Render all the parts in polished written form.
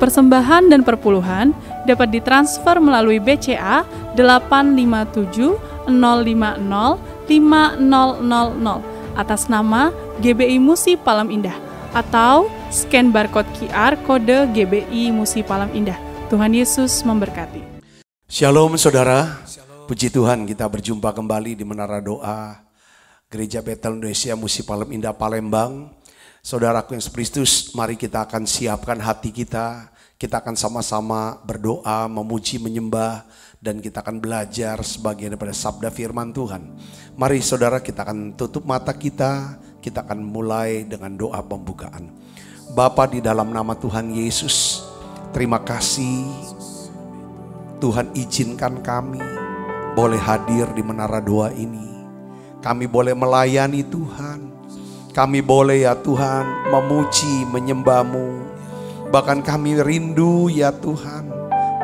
persembahan dan perpuluhan dapat ditransfer melalui BCA 857 050 5000 atas nama GBI Musi Palem Indah atau scan barcode QR kode GBI Musi Palem Indah. Tuhan Yesus memberkati. Shalom saudara, puji Tuhan kita berjumpa kembali di Menara Doa Gereja Betel Indonesia Musi Palem Indah Palembang. Saudaraku yang Kristus, mari kita akan siapkan hati kita. Kita akan sama-sama berdoa, memuji, menyembah, dan kita akan belajar sebagian daripada sabda firman Tuhan. Mari saudara, kita akan tutup mata kita akan mulai dengan doa pembukaan. Bapa, di dalam nama Tuhan Yesus, terima kasih Tuhan izinkan kami boleh hadir di Menara Doa ini. Kami boleh melayani Tuhan. Kami boleh ya Tuhan memuji, menyembah-Mu. Bahkan kami rindu ya Tuhan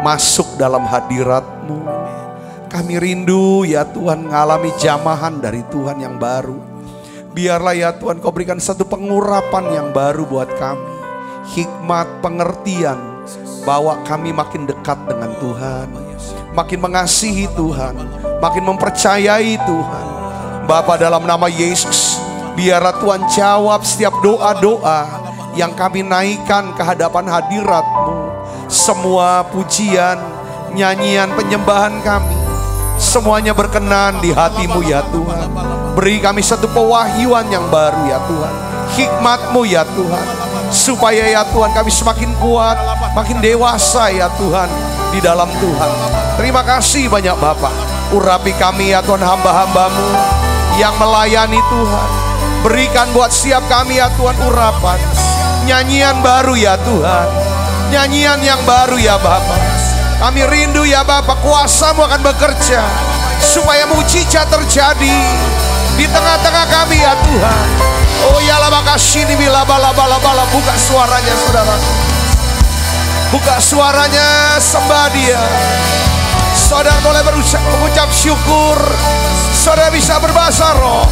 masuk dalam hadirat-Mu. Kami rindu ya Tuhan mengalami jamahan dari Tuhan yang baru. Biarlah ya Tuhan Kau berikan satu pengurapan yang baru buat kami. Hikmat, pengertian, bahwa kami makin dekat dengan Tuhan. Makin mengasihi Tuhan, makin mempercayai Tuhan. Bapa, dalam nama Yesus, biarlah Tuhan jawab setiap doa-doa yang kami naikkan ke hadapan hadirat-Mu. Semua pujian, nyanyian, penyembahan kami, semuanya berkenan di hati-Mu ya Tuhan. Beri kami satu pewahyuan yang baru ya Tuhan. Hikmat-Mu ya Tuhan. Supaya ya Tuhan kami semakin kuat, makin dewasa ya Tuhan di dalam Tuhan. Terima kasih banyak Bapak. Urapi kami ya Tuhan hamba-hamba-Mu yang melayani Tuhan. Berikan buat setiap kami ya Tuhan urapan, nyanyian baru ya Tuhan, nyanyian yang baru ya Bapa. Kami rindu ya Bapa, kuasa-Mu akan bekerja supaya mujizat terjadi di tengah-tengah kami ya Tuhan. Oh ya lama kasih ini bila bala. Buka suaranya saudara, buka suaranya, sembah Dia. Saudara boleh mengucap syukur. Saudara bisa berbahasa roh.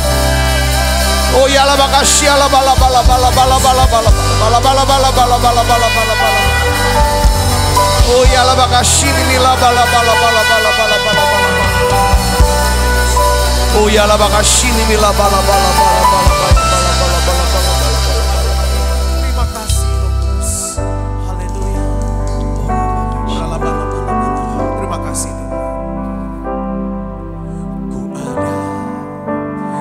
Oh ya lama kasih ala bala. Oh ya lama kasih ini bila bala. Oh ya lama kasih ini bila bala. Terima kasih Lord. Haleluya. Terima kasih Tuhan. Ku ada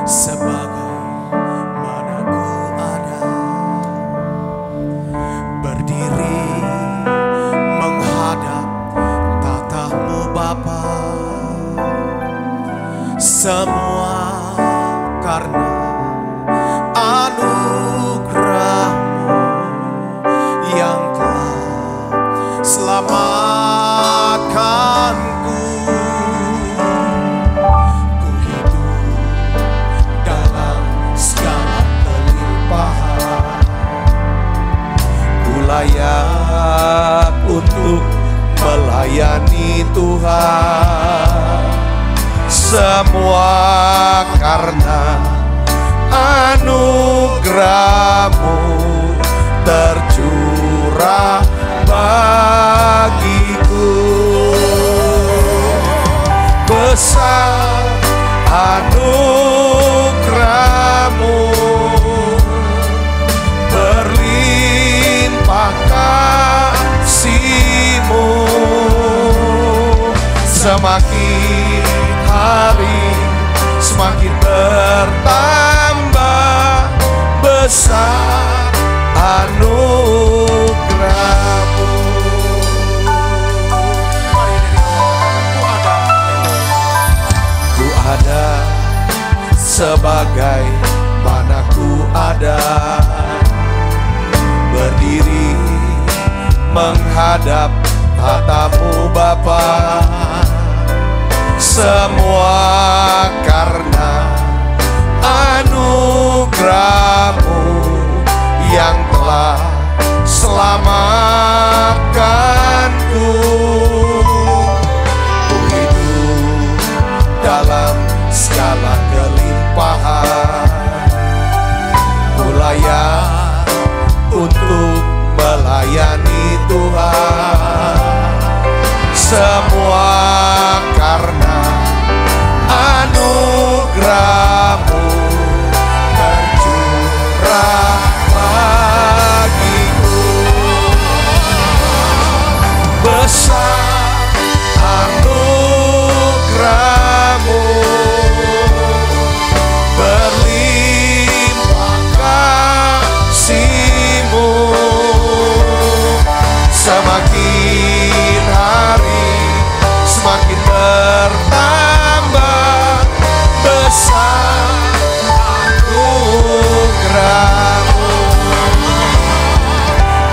sebagai mana ku ada, berdiri menghadap tatamu Bapa. Semua karena anugerah-Mu yang telah selamatkanku. Ku hidup dalam segala kelimpahan. Ku layak untuk melayani Tuhan. Semua karena anugerah-Mu tercurah bagiku. Besar anugerah-Mu, berlimpah kasih-Mu. Semakin hari semakin bertambah besar anugerah-Mu. Ku ada sebagai mana ku ada, berdiri menghadap tatamu Bapa. Semua karena anugerah-Mu yang telah selamatkanku. Ku hidup dalam segala kelimpahan. Ku layak untuk melayani Tuhan. semakin hari semakin bertambah besar anugerah-Mu,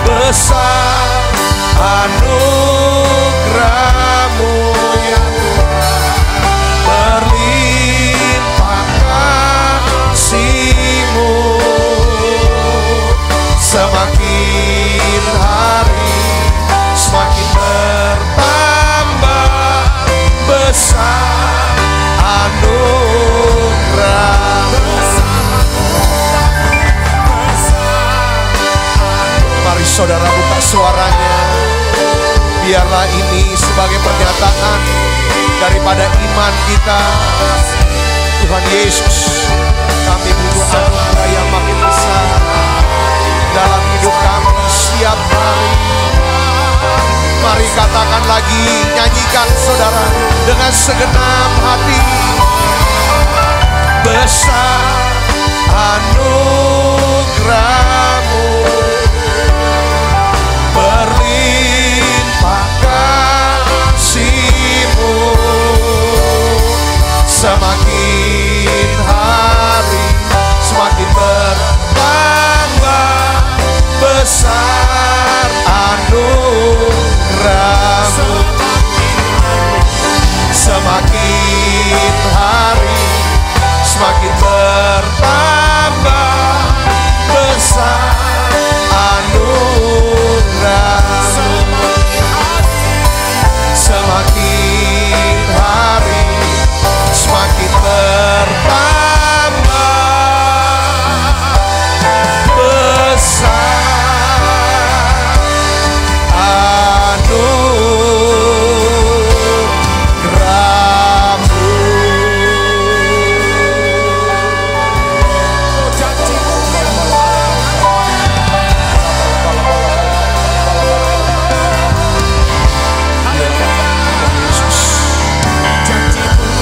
besar anugerah-Mu ya Tuhan, berlimpah kasih-Mu, semakin hari semakin bertambah besar anugerah-Mu. Mari saudara buka suaranya, biarlah ini sebagai pernyataan daripada iman kita. Tuhan Yesus, kami butuh anugerah yang makin besar dalam hidup kami setiap hari. Mari katakan lagi, nyanyikan saudara dengan segenap hati. Besar anugerah-Mu, berlimpah kasih-Mu, semakin hari semakin bertambah besar anugerah-Mu, semakin hari semakin bertambah besar anugerah-Mu, semakin hari semakin bertambah besar anugerah-Mu.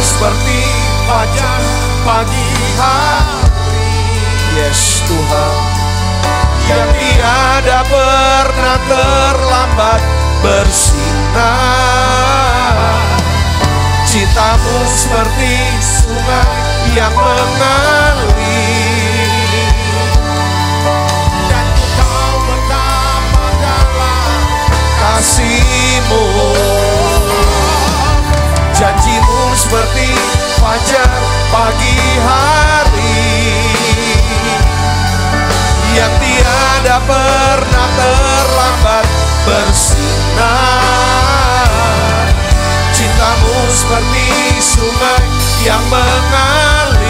Seperti fajar pagi hari, yes Tuhan, yang tiada pernah terlambat bersinar. Cinta-Mu seperti sungai yang mengalir, dan Kau betapa dalam kasih-Mu. Janji-Mu seperti fajar pagi hari, yang tiada pernah terlambat bersinar. Cinta-Mu seperti sungai yang mengalir,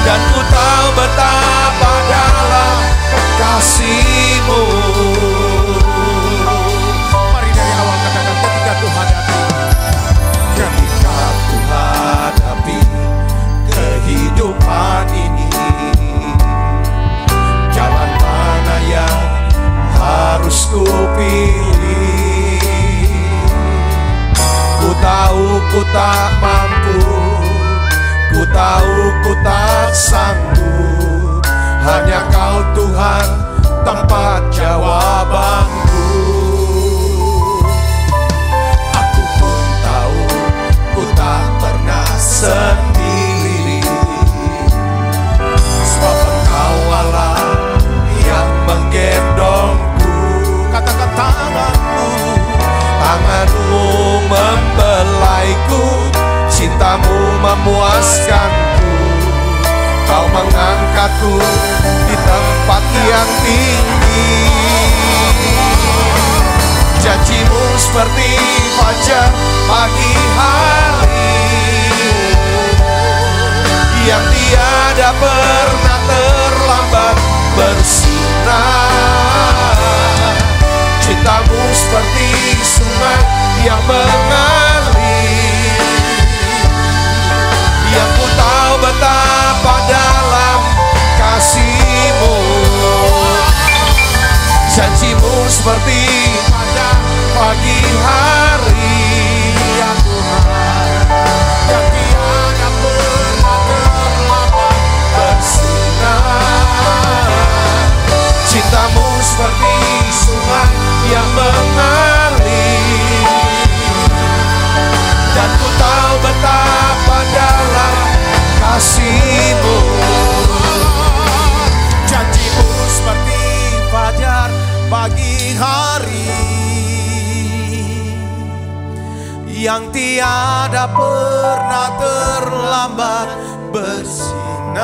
dan ku tahu betapa dalam kasih-Mu. Mari dari awal katakan, ketika ku hadapi kehidupan ini, jalan mana yang harus ku pilih? Ku tahu ku tak mampu, ku tahu ku tak sanggup, hanya Kau Tuhan tempat jawabanku. Aku pun tahu ku tak pernah sendiri, sebab Engkau Allah yang menggendongku. Katakan tangan-Mu membelaiku, cinta-Mu memuaskanku. Kau mengangkatku di tempat yang tinggi. Janji-Mu seperti fajar pagi hari, yang tiada pernah terlambat bersinar. Cinta-Mu seperti sungai yang mengalir, yang ku tahu betapa dalam kasih-Mu. Janji-Mu seperti pada pagi hari, ya Tuhan, yang tiada pernah terlambat bersinar. Cinta-Mu seperti hari yang tiada pernah terlambat bersinar.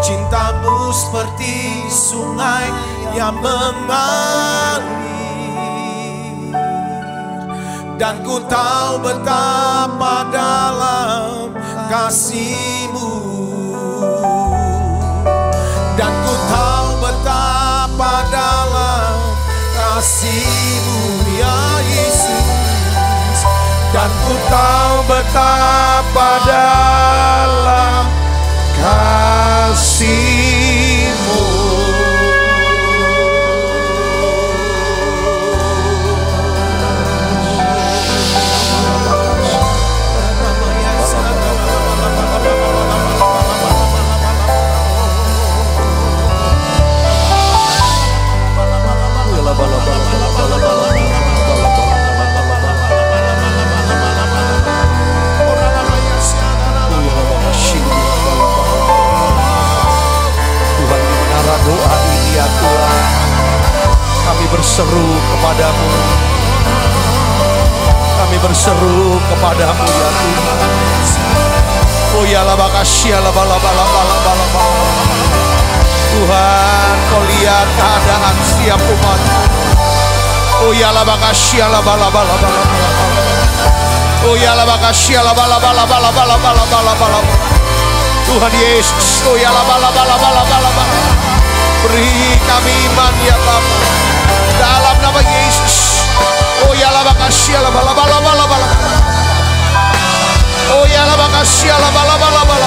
Cintamu seperti sungai yang mengalir, dan ku tahu betapa dalam kasih-Mu, dan ku tahu betapa dalam kasih-Mu ya Yesus, dan ku tahu betapa dalam kasih-Mu. Doa ini ya Tuhan, kami berseru kepadamu, kami berseru kepadamu ya Tuhan. Oh ya la bakasya la bala bala bala bala bala. Tuhan, Kau lihat keadaan setiap umat. Oh ya la bakasya la bala bala bala bala. Oh ya la bakasya la bala bala bala bala bala bala bala. Tuhan Yesus, oh ya la bala bala bala bala bala. Beri kami iman ya Bapa, dalam nama Yesus. Oh ya la bakasya la bala bala bala bala. Oh ya la bakasya la bala bala bala.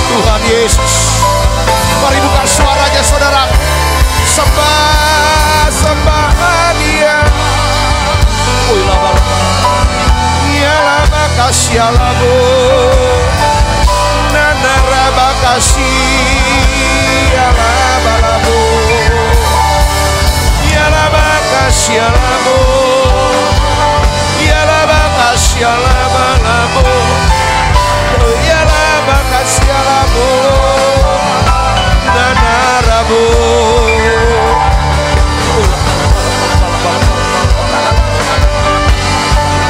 Tuhan Yesus, mari buka suaranya saudara, sembah sembah Dia. Oh ya la bala ya la bakasya la bo nana rabakasih. Ya la balabo, ya la bakasya la bo, ya la bakasya la balabo, ya la bakasya la bo, nana rabo.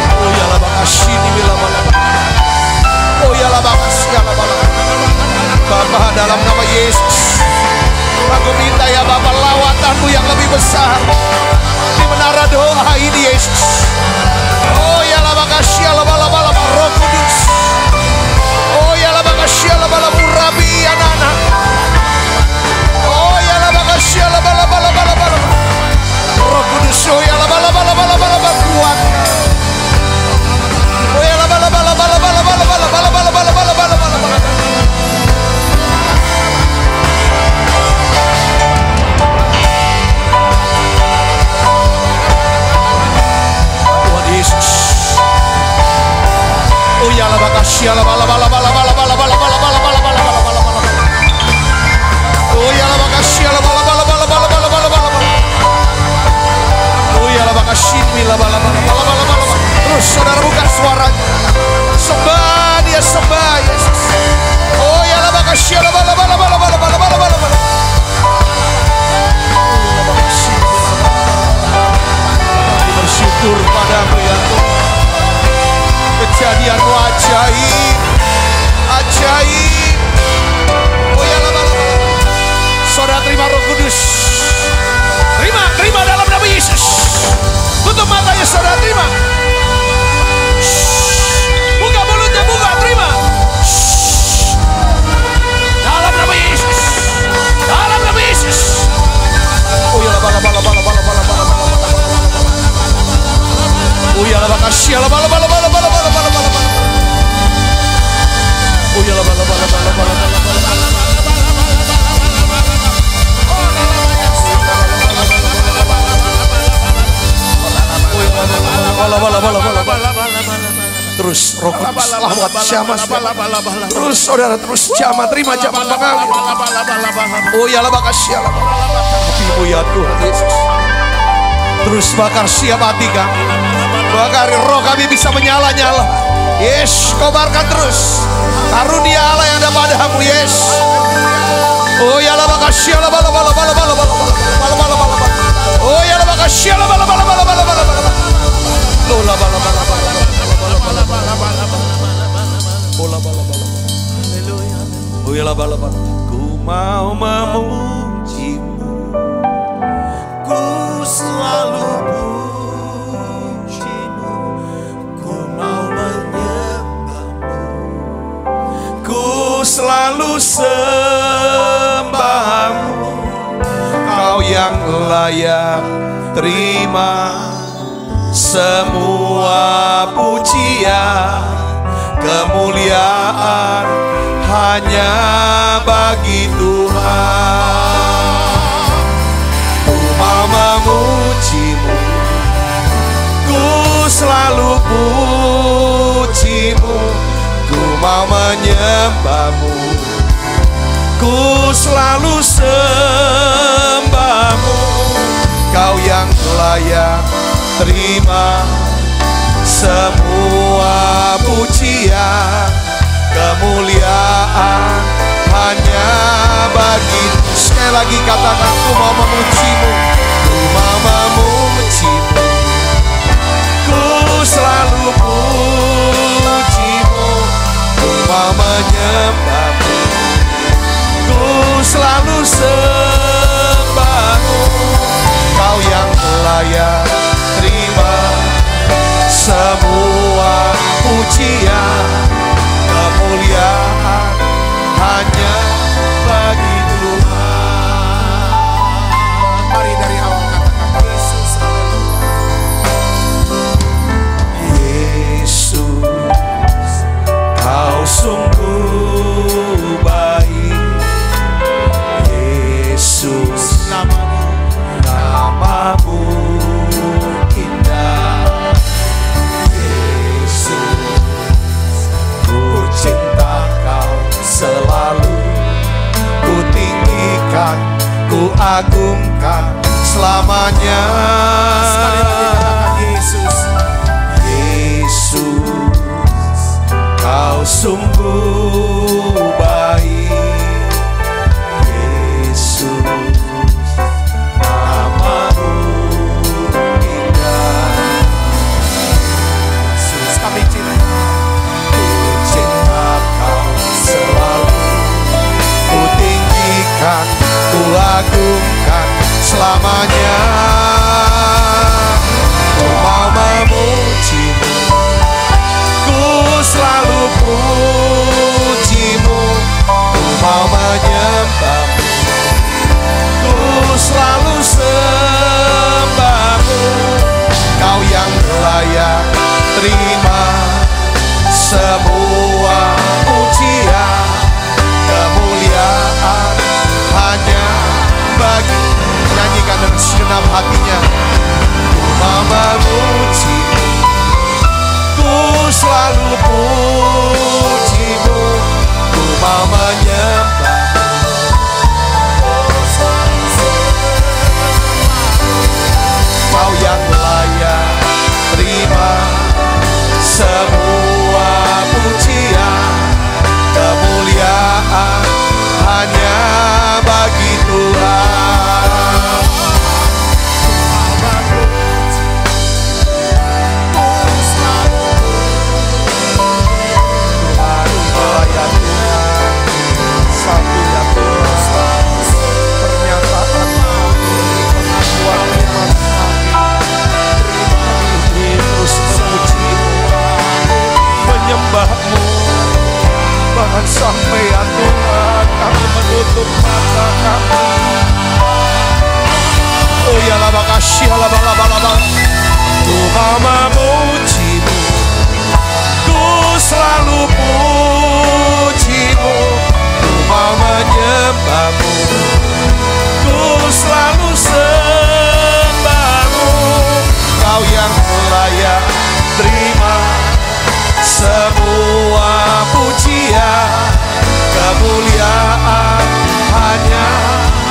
Oh ya la bakasya ni bila balabo, oh ya la bakasya la balabo. Bapa, dalam nama Yesus, aku minta ya Bapa, lawatan-Mu yang lebih besar di menara doa ini Yesus. Oh ya la bakasya la bala bala Roh Kudus. Oh ya la bakasya la bala Rabi anak-anak. Oh ya la bakasya la bala bala bala bala Roh Kudus. Oh ya la bala bala bala bala kuat. Oh ya la bala bala bala bala bala bala bala bala bala bala bala bala. Oh ya la bakasya la bala bala bala bala bala bala bala bala bala bala bala bala. Oh ya la bakasya la bala bala bala bala bala bala bala. Oh ya la bakasya la bala bala bala bala bala. Terus saudara buka suaranya, sembah Dia, sembah Yesus. Oh ya la bakasya la bala bala bala bala bala bala bala bala. Bersyukur padamu ya Tuhan. Kejadian-Mu ajaib, ajaib. Oh ya la bala. Saudara terima Roh Kudus. Terima, terima dalam nama Yesus. Tutup matanya saudara, terima. Buka mulutnya, buka, terima. Dalam nama Yesus. Dalam nama Yesus. Oh ya la bala bala bala bala bala bala. Oh ya la bakasya la bala bala bala bala bala bala bala. Oh ya la bala bala bala bala bala bala. Terus Roh Kudus lawat jamah. Terus saudara, terus jamah, terima jamah mengalir. Oh ya la bakasya la bala. Ibu ya Tuhan Yesus, terus bakar siap hati kami, bakar roh kami bisa menyala-nyala. Yes, kobarkan terus karunia Allah yang ada padamu. Yes, Oh ya la makasih la bala bala bala bala bala bala bala bala. Oh ya la makasih la bala bala bala bala bala bala. Oh la bala bala bala bala bala bala bala. Oh la bala bala. Haleluya. Oh ya la bala bala. Ku mau memujimu, ku selalu pujimu, ku mau menyembahmu, ku selalu sembahmu. Kau yang layak terima semua pujian, kemuliaan hanya bagi Tuhan. Ku mau memujimu, ku selalu pujimu, ku mau menyembahmu, ku selalu sembahmu. Kau yang layak terima semua pujian, kemuliaan hanya bagi. Sekali lagi katakan, ku mau memujimu, ku mau memujimu, ku selalu pujimu, ku mau menyembahmu, ku selalu sembahmu. Kau yang layak terima semua pujian, kemuliaan hanya bagi Tuhan. Mari dari awal katakan Yesus, Yesus, kau sungguh baik. Yesus, namamu indah. Yesus, ku cinta kau selalu, ku tinggikan, ku agungkan selamanya. Sekali lagi katakan Yesus, Yesus, kau sungguh baik. Yesus, namamu indah. Yesus, kami cinta, ku cinta kau selalu, ku tinggikan, ku agungkan selamanya. Ku mau memujimu, ku selalu pujimu, ku mau menyembahmu, ku selalu sembahmu. Kau yang layak terima semua pujian, kemuliaan hanya bagi. Nyanyikan dengan segenap hatinya. Ku mau memujimu, ku selalu pujimu, ku mau menyembahmu, ku selalu sembahmu. Kau yang layak terima semua pujian, kemuliaan hanya bagi Tuhan. Menyembahmu, bahkan sampai ya Tuhan kami menutup mata kami. Oh ya la makasih la bala bala bala. Ku mau memujimu, ku selalu pujimu, ku mau menyembahmu, ku selalu sembahmu. Kau yang layak terima semua pujian, kemuliaan hanya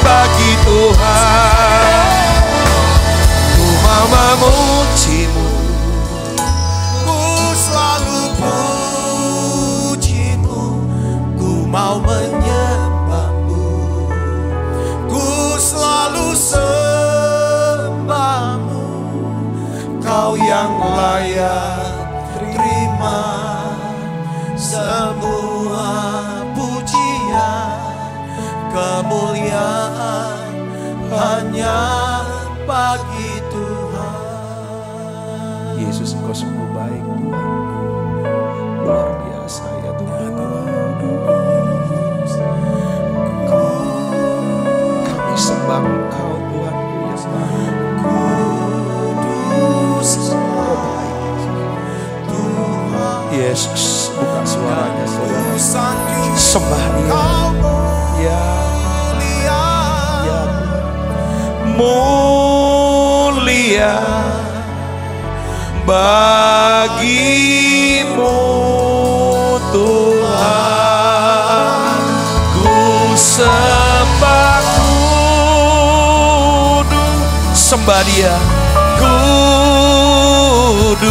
bagi Tuhan. Ku mau memujimu, ku selalu pujimu, ku mau menyembahmu, hanya bagi Tuhan. Yesus, Engkau sungguh baik Tuhanku, luar biasa ya Tuhan. Kami sembah Engkau Tuhanku yang kudus, Engkau baik Tuhan. Yesus, buka suaranya saudara, sembah Dia. Ya, ya mulia bagimu Tuhan, ku sembah kudus, sembah Dia, kudus,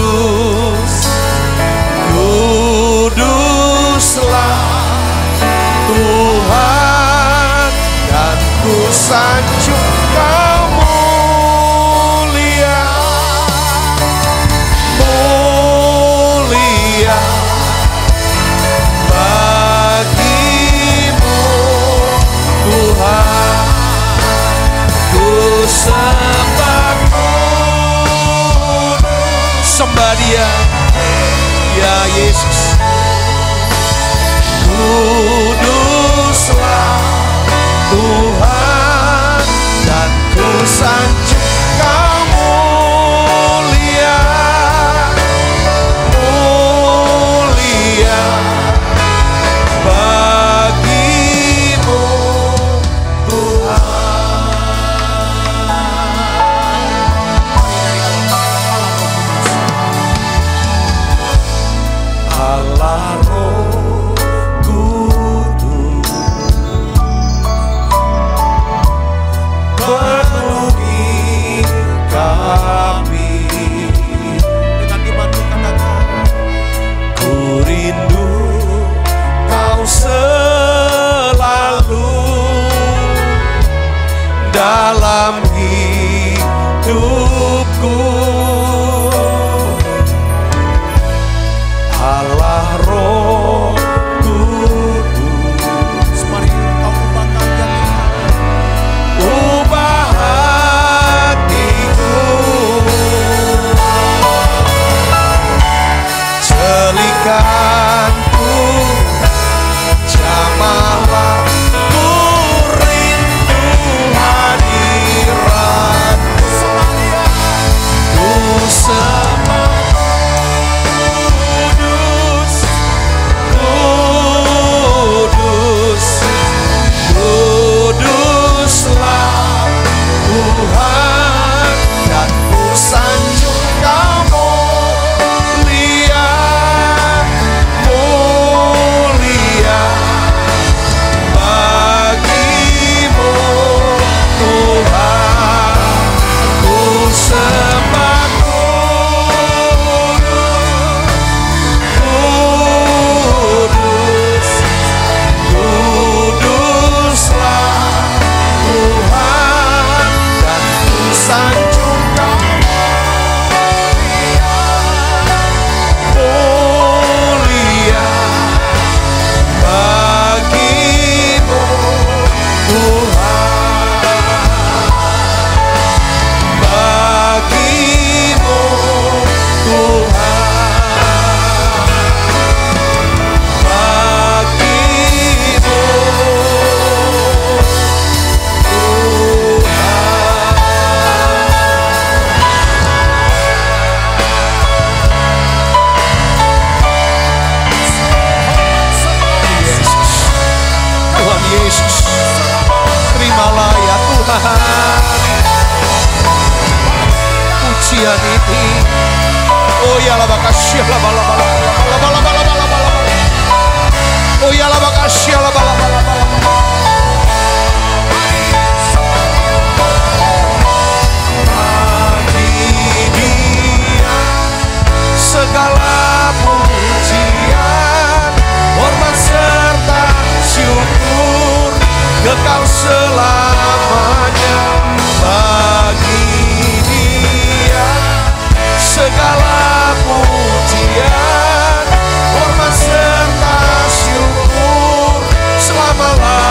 kuduslah Tuhan, dan ku sanjung Kau mulia, mulia bagimu Tuhan, ku sembah kudus, sembah Dia ya Yesus, kuduslah Tuhan, dan ku sanjung Kau mulia, mulia bagimu Tuhan. Allah Roh Kudus, penuhi kami dengan iman. Katakan, ku rindu Kau selalu dalam hidupku. Allah Roh Kudus, mari Kau ubahkan yang ubah hatiku, celikanku, jamahlah ku rindu hadirat-Mu, ku sembah kudus, kudus, kuduslah Tuhan, dan ku sanjung Kau mulia, mulia bagimu Tuhan, ku sembah kudus, kuduslah Tuhan, dan ku sanjung Kau mulia, mulia bagimu Tuhan, bagimu Tuhan, bagimu Yesus. Tuhan Yesus, terimalah ya Tuhan pujian ini. Oh ya la bakasya la bala bala bala bala bala bala bala. Oh ya la bakasya la bala bala bala. Bagi Dia segala pujian, hormat serta syukur kekal selamanya. Bagi Dia segala pujian, hormat serta syukur selama-lamanya.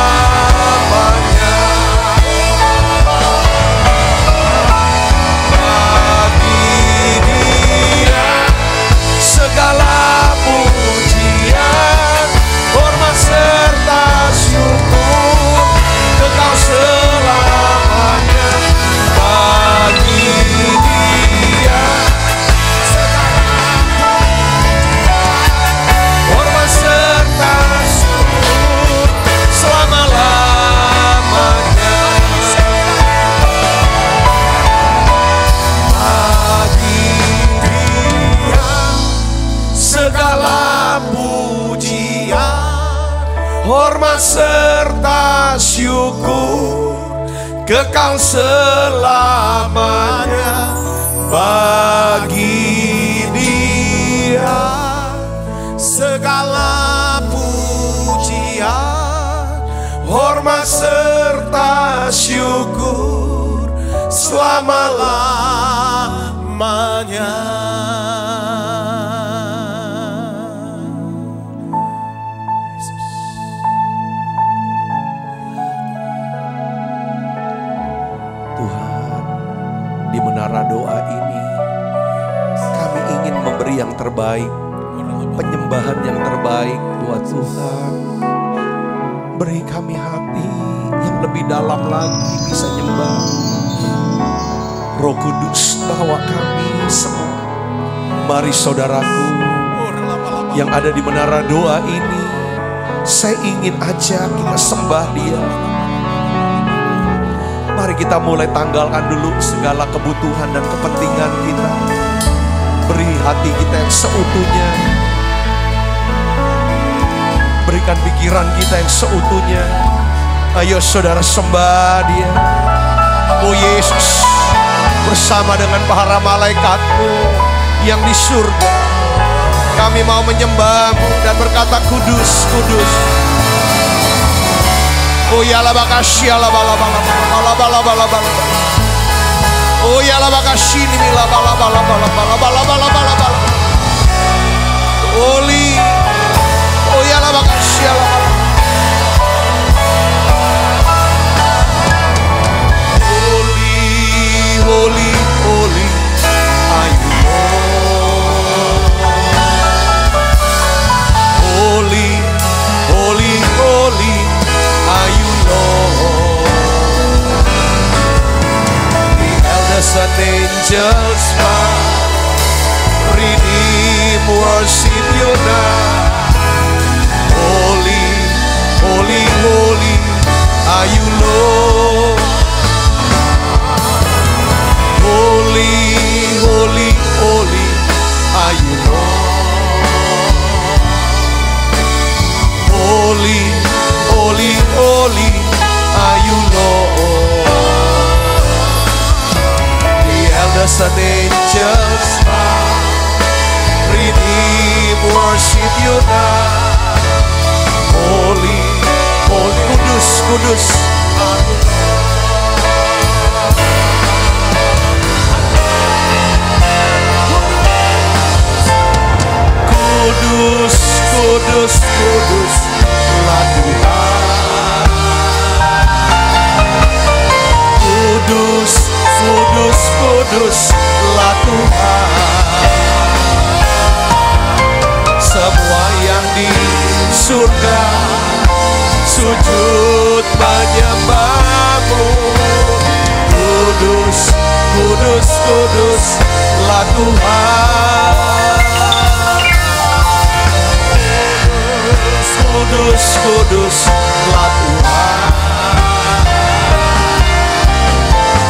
kekal selamanya bagi Dia. Segala pujian, hormat serta syukur selama-lamanya. Di menara doa ini kami ingin memberi yang terbaik, penyembahan yang terbaik buat Tuhan. Beri kami hati yang lebih dalam lagi bisa nyembah. Roh Kudus bawa kami semua. Mari saudaraku yang ada di menara doa ini, saya ingin aja kita sembah Dia. Mari kita mulai tanggalkan dulu segala kebutuhan dan kepentingan kita. Beri hati kita yang seutuhnya. Berikan pikiran kita yang seutuhnya. Ayo saudara sembah Dia. Oh Yesus, bersama dengan para malaikat-Mu yang di surga, kami mau menyembah-Mu dan berkata kudus, kudus. Oh ya la bakasy la bala bala bala bala bala bala. Oh ya la bakasy ni la bala bala bala bala bala bala bala bala. Holy. Oh ya la bakasy la bala. Holy, holy, holy are you Lord. Holy, holy, holy are you Lord. The elders and angels bow, redeem, worship you now. Holy, holy, holy are you Lord. Holy, holy, holy are you Lord. Holy, holy, holy are you Lord. The elders and angels bow, redeem, worship you now. Holy, holy, kudus, kudus are you Lord. Kudus, kudus, kudus lah Tuhan. Kudus, kudus, kudus lah Tuhan. Semua yang di surga sujud menyembah-Mu. Kudus, kudus, kudus lah Tuhan. Kudus, kudus lah Tuhan.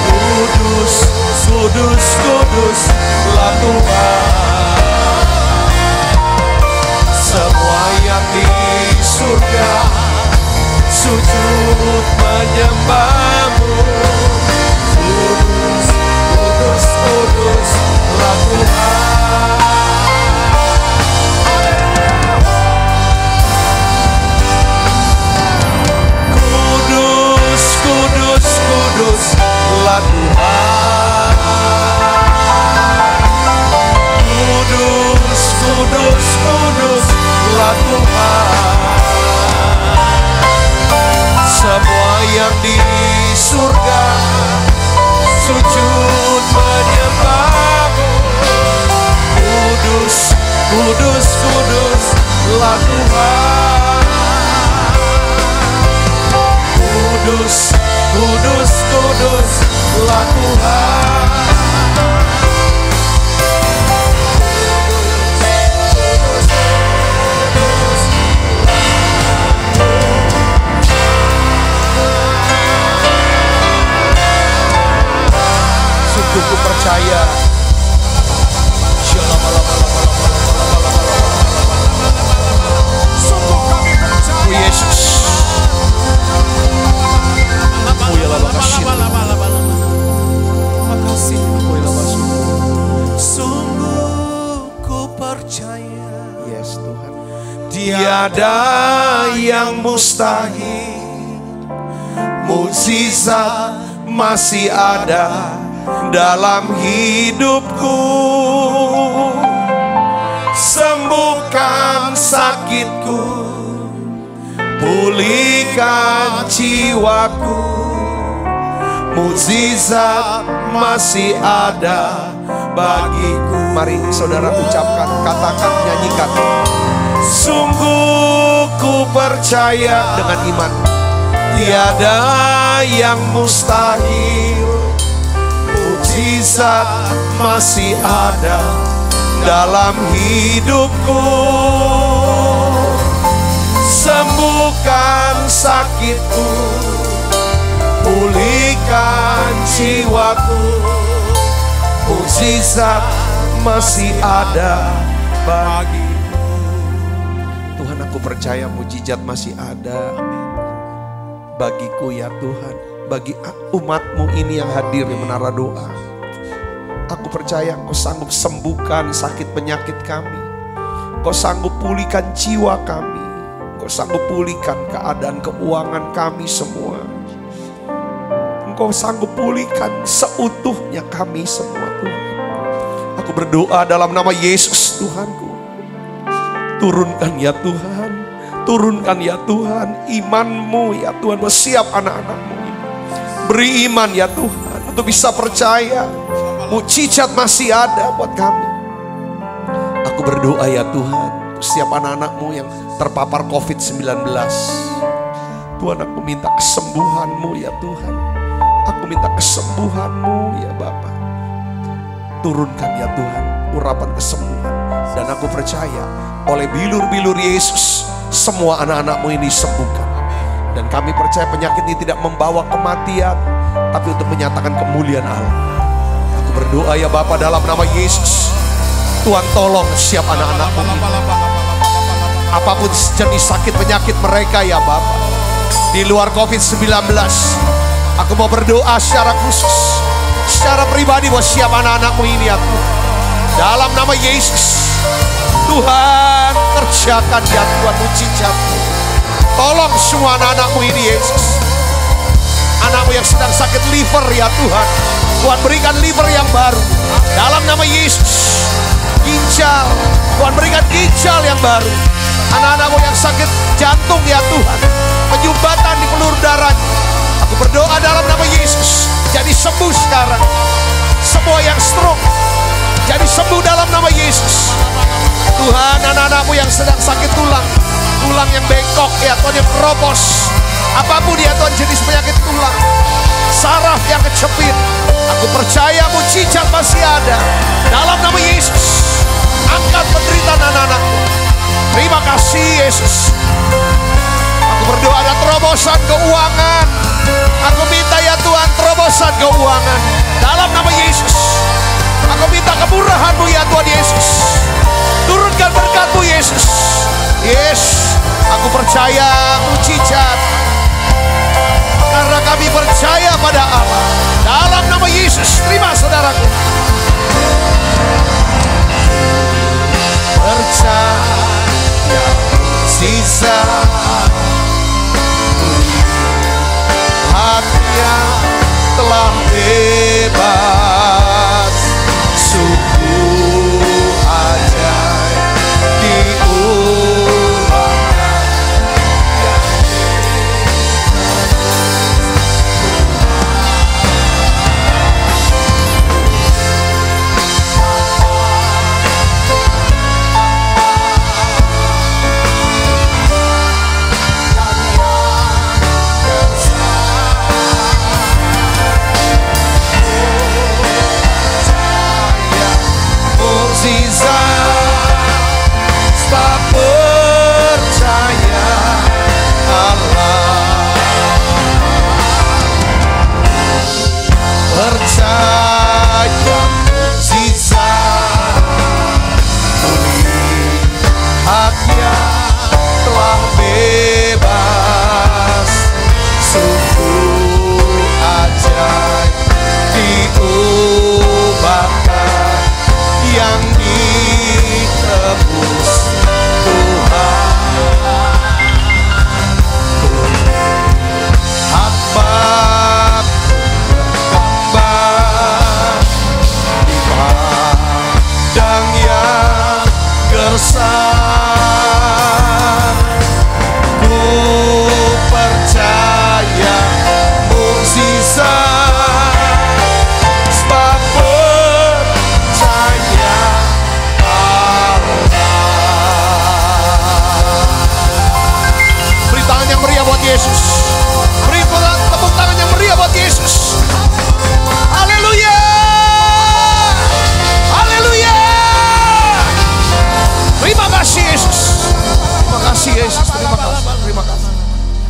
Kudus, kudus, kudus lah Tuhan. Semua yang di surga sujud menyembah-Mu. Kudus, kudus, kudus lah Tuhan. Kudus, kudus lah Tuhan. Kudus, kudus, kudus lah Tuhan. Semua yang di surga sujud menyembah-Mu. Kudus, kudus, kudus lah Tuhan. Kudus, kudus, kudus lah Tuhan. Sungguh ku percaya. Sungguh kami percaya. Yesus. Makasih. Sungguh ku percaya. Yes Tuhan. Tiada yang mustahil. Mukjizat masih ada dalam hidupku. Sembuhkan sakitku, pulihkan jiwaku. Mukjizat masih ada bagiku. Mari saudara ucapkan, katakan, nyanyikan. Sungguh ku percaya dengan iman. Tiada yang mustahil. Mukjizat masih ada dalam hidupku. Sembuhkan sakitku, pulihkan jiwaku. Mukjizat masih ada bagiku. Tuhan, aku percaya mukjizat masih ada bagiku ya Tuhan. Bagi umat-Mu ini yang hadir di menara doa. Aku percaya Engkau sanggup sembuhkan sakit penyakit kami. Engkau sanggup pulihkan jiwa kami. Engkau sanggup pulihkan keadaan keuangan kami semua. Engkau sanggup pulihkan seutuhnya kami semua Tuhan. Aku berdoa dalam nama Yesus Tuhanku. Turunkan ya Tuhan. Turunkan ya Tuhan iman-Mu ya Tuhan. Siap anak-anak-Mu. Beri iman ya Tuhan untuk bisa percaya mukjizat masih ada buat kami. Aku berdoa ya Tuhan, setiap anak-anak-Mu yang terpapar COVID-19. Tuhan, aku minta kesembuhan-Mu ya Tuhan. Aku minta kesembuhan-Mu ya Bapa. Turunkan ya Tuhan urapan kesembuhan. Dan aku percaya oleh bilur-bilur Yesus semua anak-anak-Mu ini disembuhkan. Dan kami percaya penyakit ini tidak membawa kematian, tapi untuk menyatakan kemuliaan Allah. Aku berdoa ya Bapa dalam nama Yesus. Tuhan tolong siap anak-anak-Mu ini. Apapun jenis sakit penyakit mereka ya Bapa. Di luar COVID-19. Aku mau berdoa secara khusus. Secara pribadi buat siap anak-anak-Mu ini ya Tuhan. Dalam nama Yesus. Tuhan kerjakan ya Tuhan mukjizat-Mu. Tolong semua anak-anak-Mu ini Yesus. Anak-Mu yang sedang sakit liver ya Tuhan. Tuhan berikan liver yang baru. Dalam nama Yesus. Ginjal. Tuhan berikan ginjal yang baru. Anak-anak-Mu yang sakit jantung ya Tuhan. Penyumbatan di peluru darah. Aku berdoa dalam nama Yesus. Jadi sembuh sekarang. Semua yang stroke. Jadi sembuh dalam nama Yesus. Tuhan, anak-anak-Mu yang sedang sakit tulang. Tulang yang bengkok ya Tuhan, yang keropos. Apapun ya Tuhan jenis penyakit tulang. Saraf yang kecepit. Aku percaya mukjizat masih ada. Dalam nama Yesus. Angkat penderitaan anak-anak-Mu. Terima kasih Yesus. Aku berdoa ada terobosan keuangan. Aku minta ya Tuhan terobosan keuangan. Dalam nama Yesus. Aku minta kemurahan-Mu ya Tuhan Yesus. Turunkan berkat-Mu Yesus. Yes, aku percaya mukjizat. Karena kami percaya pada Allah. Dalam nama Yesus, terima saudaraku. Percaya mukjizat. Hatinya telah bebas. Sungguh ajaib tebus Tuhan. Hamba berkembang di padang yang gersang. Ku percaya mukjizat, sebab percaya Allah. Beri tangan yang meriah buat Yesus. Beri tepuk tangan yang meriah buat Yesus. Haleluya. Haleluya. Terima kasih Yesus. Terima kasih Yesus. Terima kasih. Terima kasih.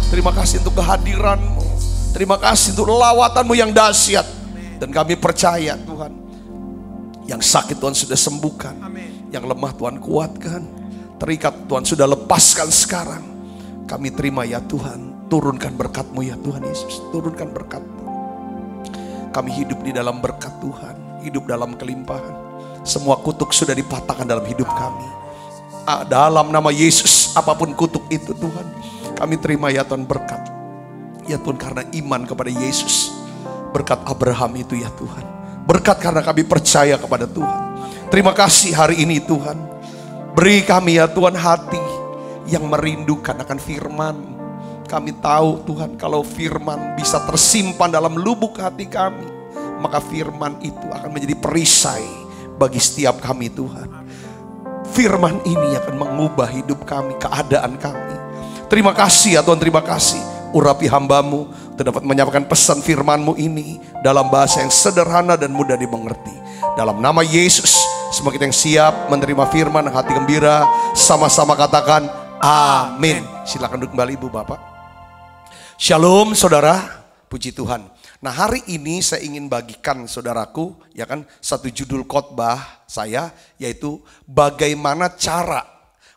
Terima kasih untuk kehadiran-Mu. Terima kasih untuk lawatan-Mu yang dahsyat. Dan kami percaya Tuhan, yang sakit Tuhan sudah sembuhkan, yang lemah Tuhan kuatkan, terikat Tuhan sudah lepaskan sekarang. Kami terima ya Tuhan. Turunkan berkat-Mu ya Tuhan Yesus. Turunkan berkat-Mu. Kami hidup di dalam berkat Tuhan. Hidup dalam kelimpahan. Semua kutuk sudah dipatahkan dalam hidup kami. Dalam nama Yesus, apapun kutuk itu Tuhan, kami terima ya Tuhan berkat. Ya Tuhan, karena iman kepada Yesus. Berkat Abraham itu ya Tuhan. Berkat karena kami percaya kepada Tuhan. Terima kasih hari ini Tuhan. Beri kami ya Tuhan hati yang merindukan akan firman. Kami tahu Tuhan, kalau firman bisa tersimpan dalam lubuk hati kami, maka firman itu akan menjadi perisai bagi setiap kami Tuhan. Firman ini akan mengubah hidup kami, keadaan kami. Terima kasih ya Tuhan, terima kasih. Urapi hamba-Mu untuk dapat menyampaikan pesan firman-Mu ini dalam bahasa yang sederhana dan mudah dimengerti. Dalam nama Yesus, semua kita yang siap menerima firman, hati gembira, sama-sama katakan amin. Silakan duduk kembali Ibu Bapak. Shalom saudara, puji Tuhan. Nah hari ini saya ingin bagikan saudaraku, ya kan, satu judul khotbah saya, yaitu bagaimana cara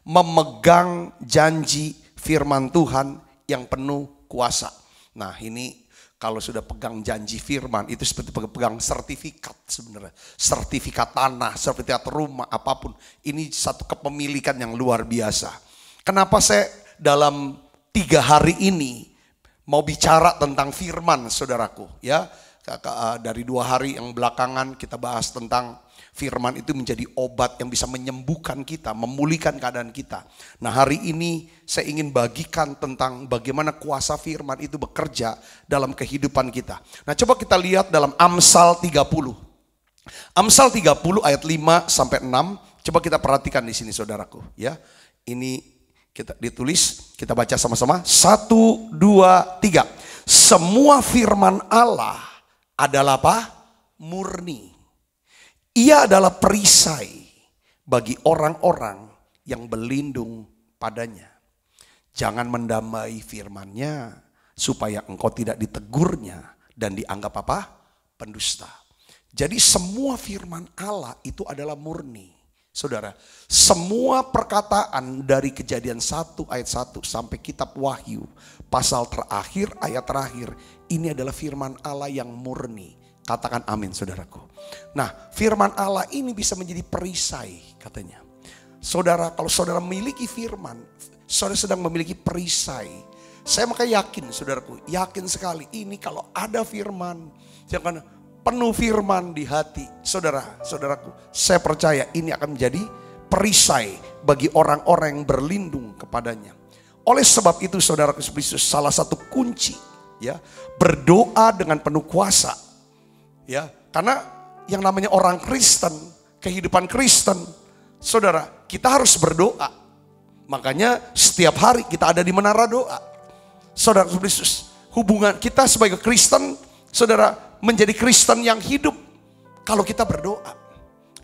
memegang janji firman Tuhan yang penuh kuasa. Nah ini kalau sudah pegang janji firman itu seperti pegang sertifikat sebenarnya. Sertifikat tanah, sertifikat rumah, apapun. Ini satu kepemilikan yang luar biasa. Kenapa saya dalam 3 hari ini mau bicara tentang firman saudaraku, ya. Dari 2 hari yang belakangan kita bahas tentang firman itu menjadi obat yang bisa menyembuhkan kita, memulihkan keadaan kita. Nah hari ini saya ingin bagikan tentang bagaimana kuasa firman itu bekerja dalam kehidupan kita. Nah coba kita lihat dalam Amsal 30. Amsal 30 ayat 5 sampai 6. Coba kita perhatikan di sini saudaraku, ya. Ini kita ditulis, kita baca sama-sama. 1, 2, 3. Semua firman Allah adalah apa? Murni. Ia adalah perisai bagi orang-orang yang berlindung padanya. Jangan mendamai firman-Nya supaya engkau tidak ditegurnya dan dianggap apa? Pendusta. Jadi semua firman Allah itu adalah murni. Saudara, semua perkataan dari Kejadian 1 ayat 1 sampai kitab Wahyu, pasal terakhir, ayat terakhir, ini adalah firman Allah yang murni. Katakan amin saudaraku. Nah firman Allah ini bisa menjadi perisai katanya. Saudara, kalau saudara memiliki firman, saudara sedang memiliki perisai. Saya makanya yakin saudaraku, yakin sekali ini kalau ada firman, jangan penuh firman di hati saudaraku, saya percaya ini akan menjadi perisai bagi orang-orang yang berlindung kepadanya. Oleh sebab itu saudaraku, salah satu kunci, ya, berdoa dengan penuh kuasa, ya, karena yang namanya orang Kristen, kehidupan Kristen, saudara, kita harus berdoa. Makanya setiap hari kita ada di menara doa. Saudara Kristus, hubungan kita sebagai Kristen, saudara, menjadi Kristen yang hidup kalau kita berdoa.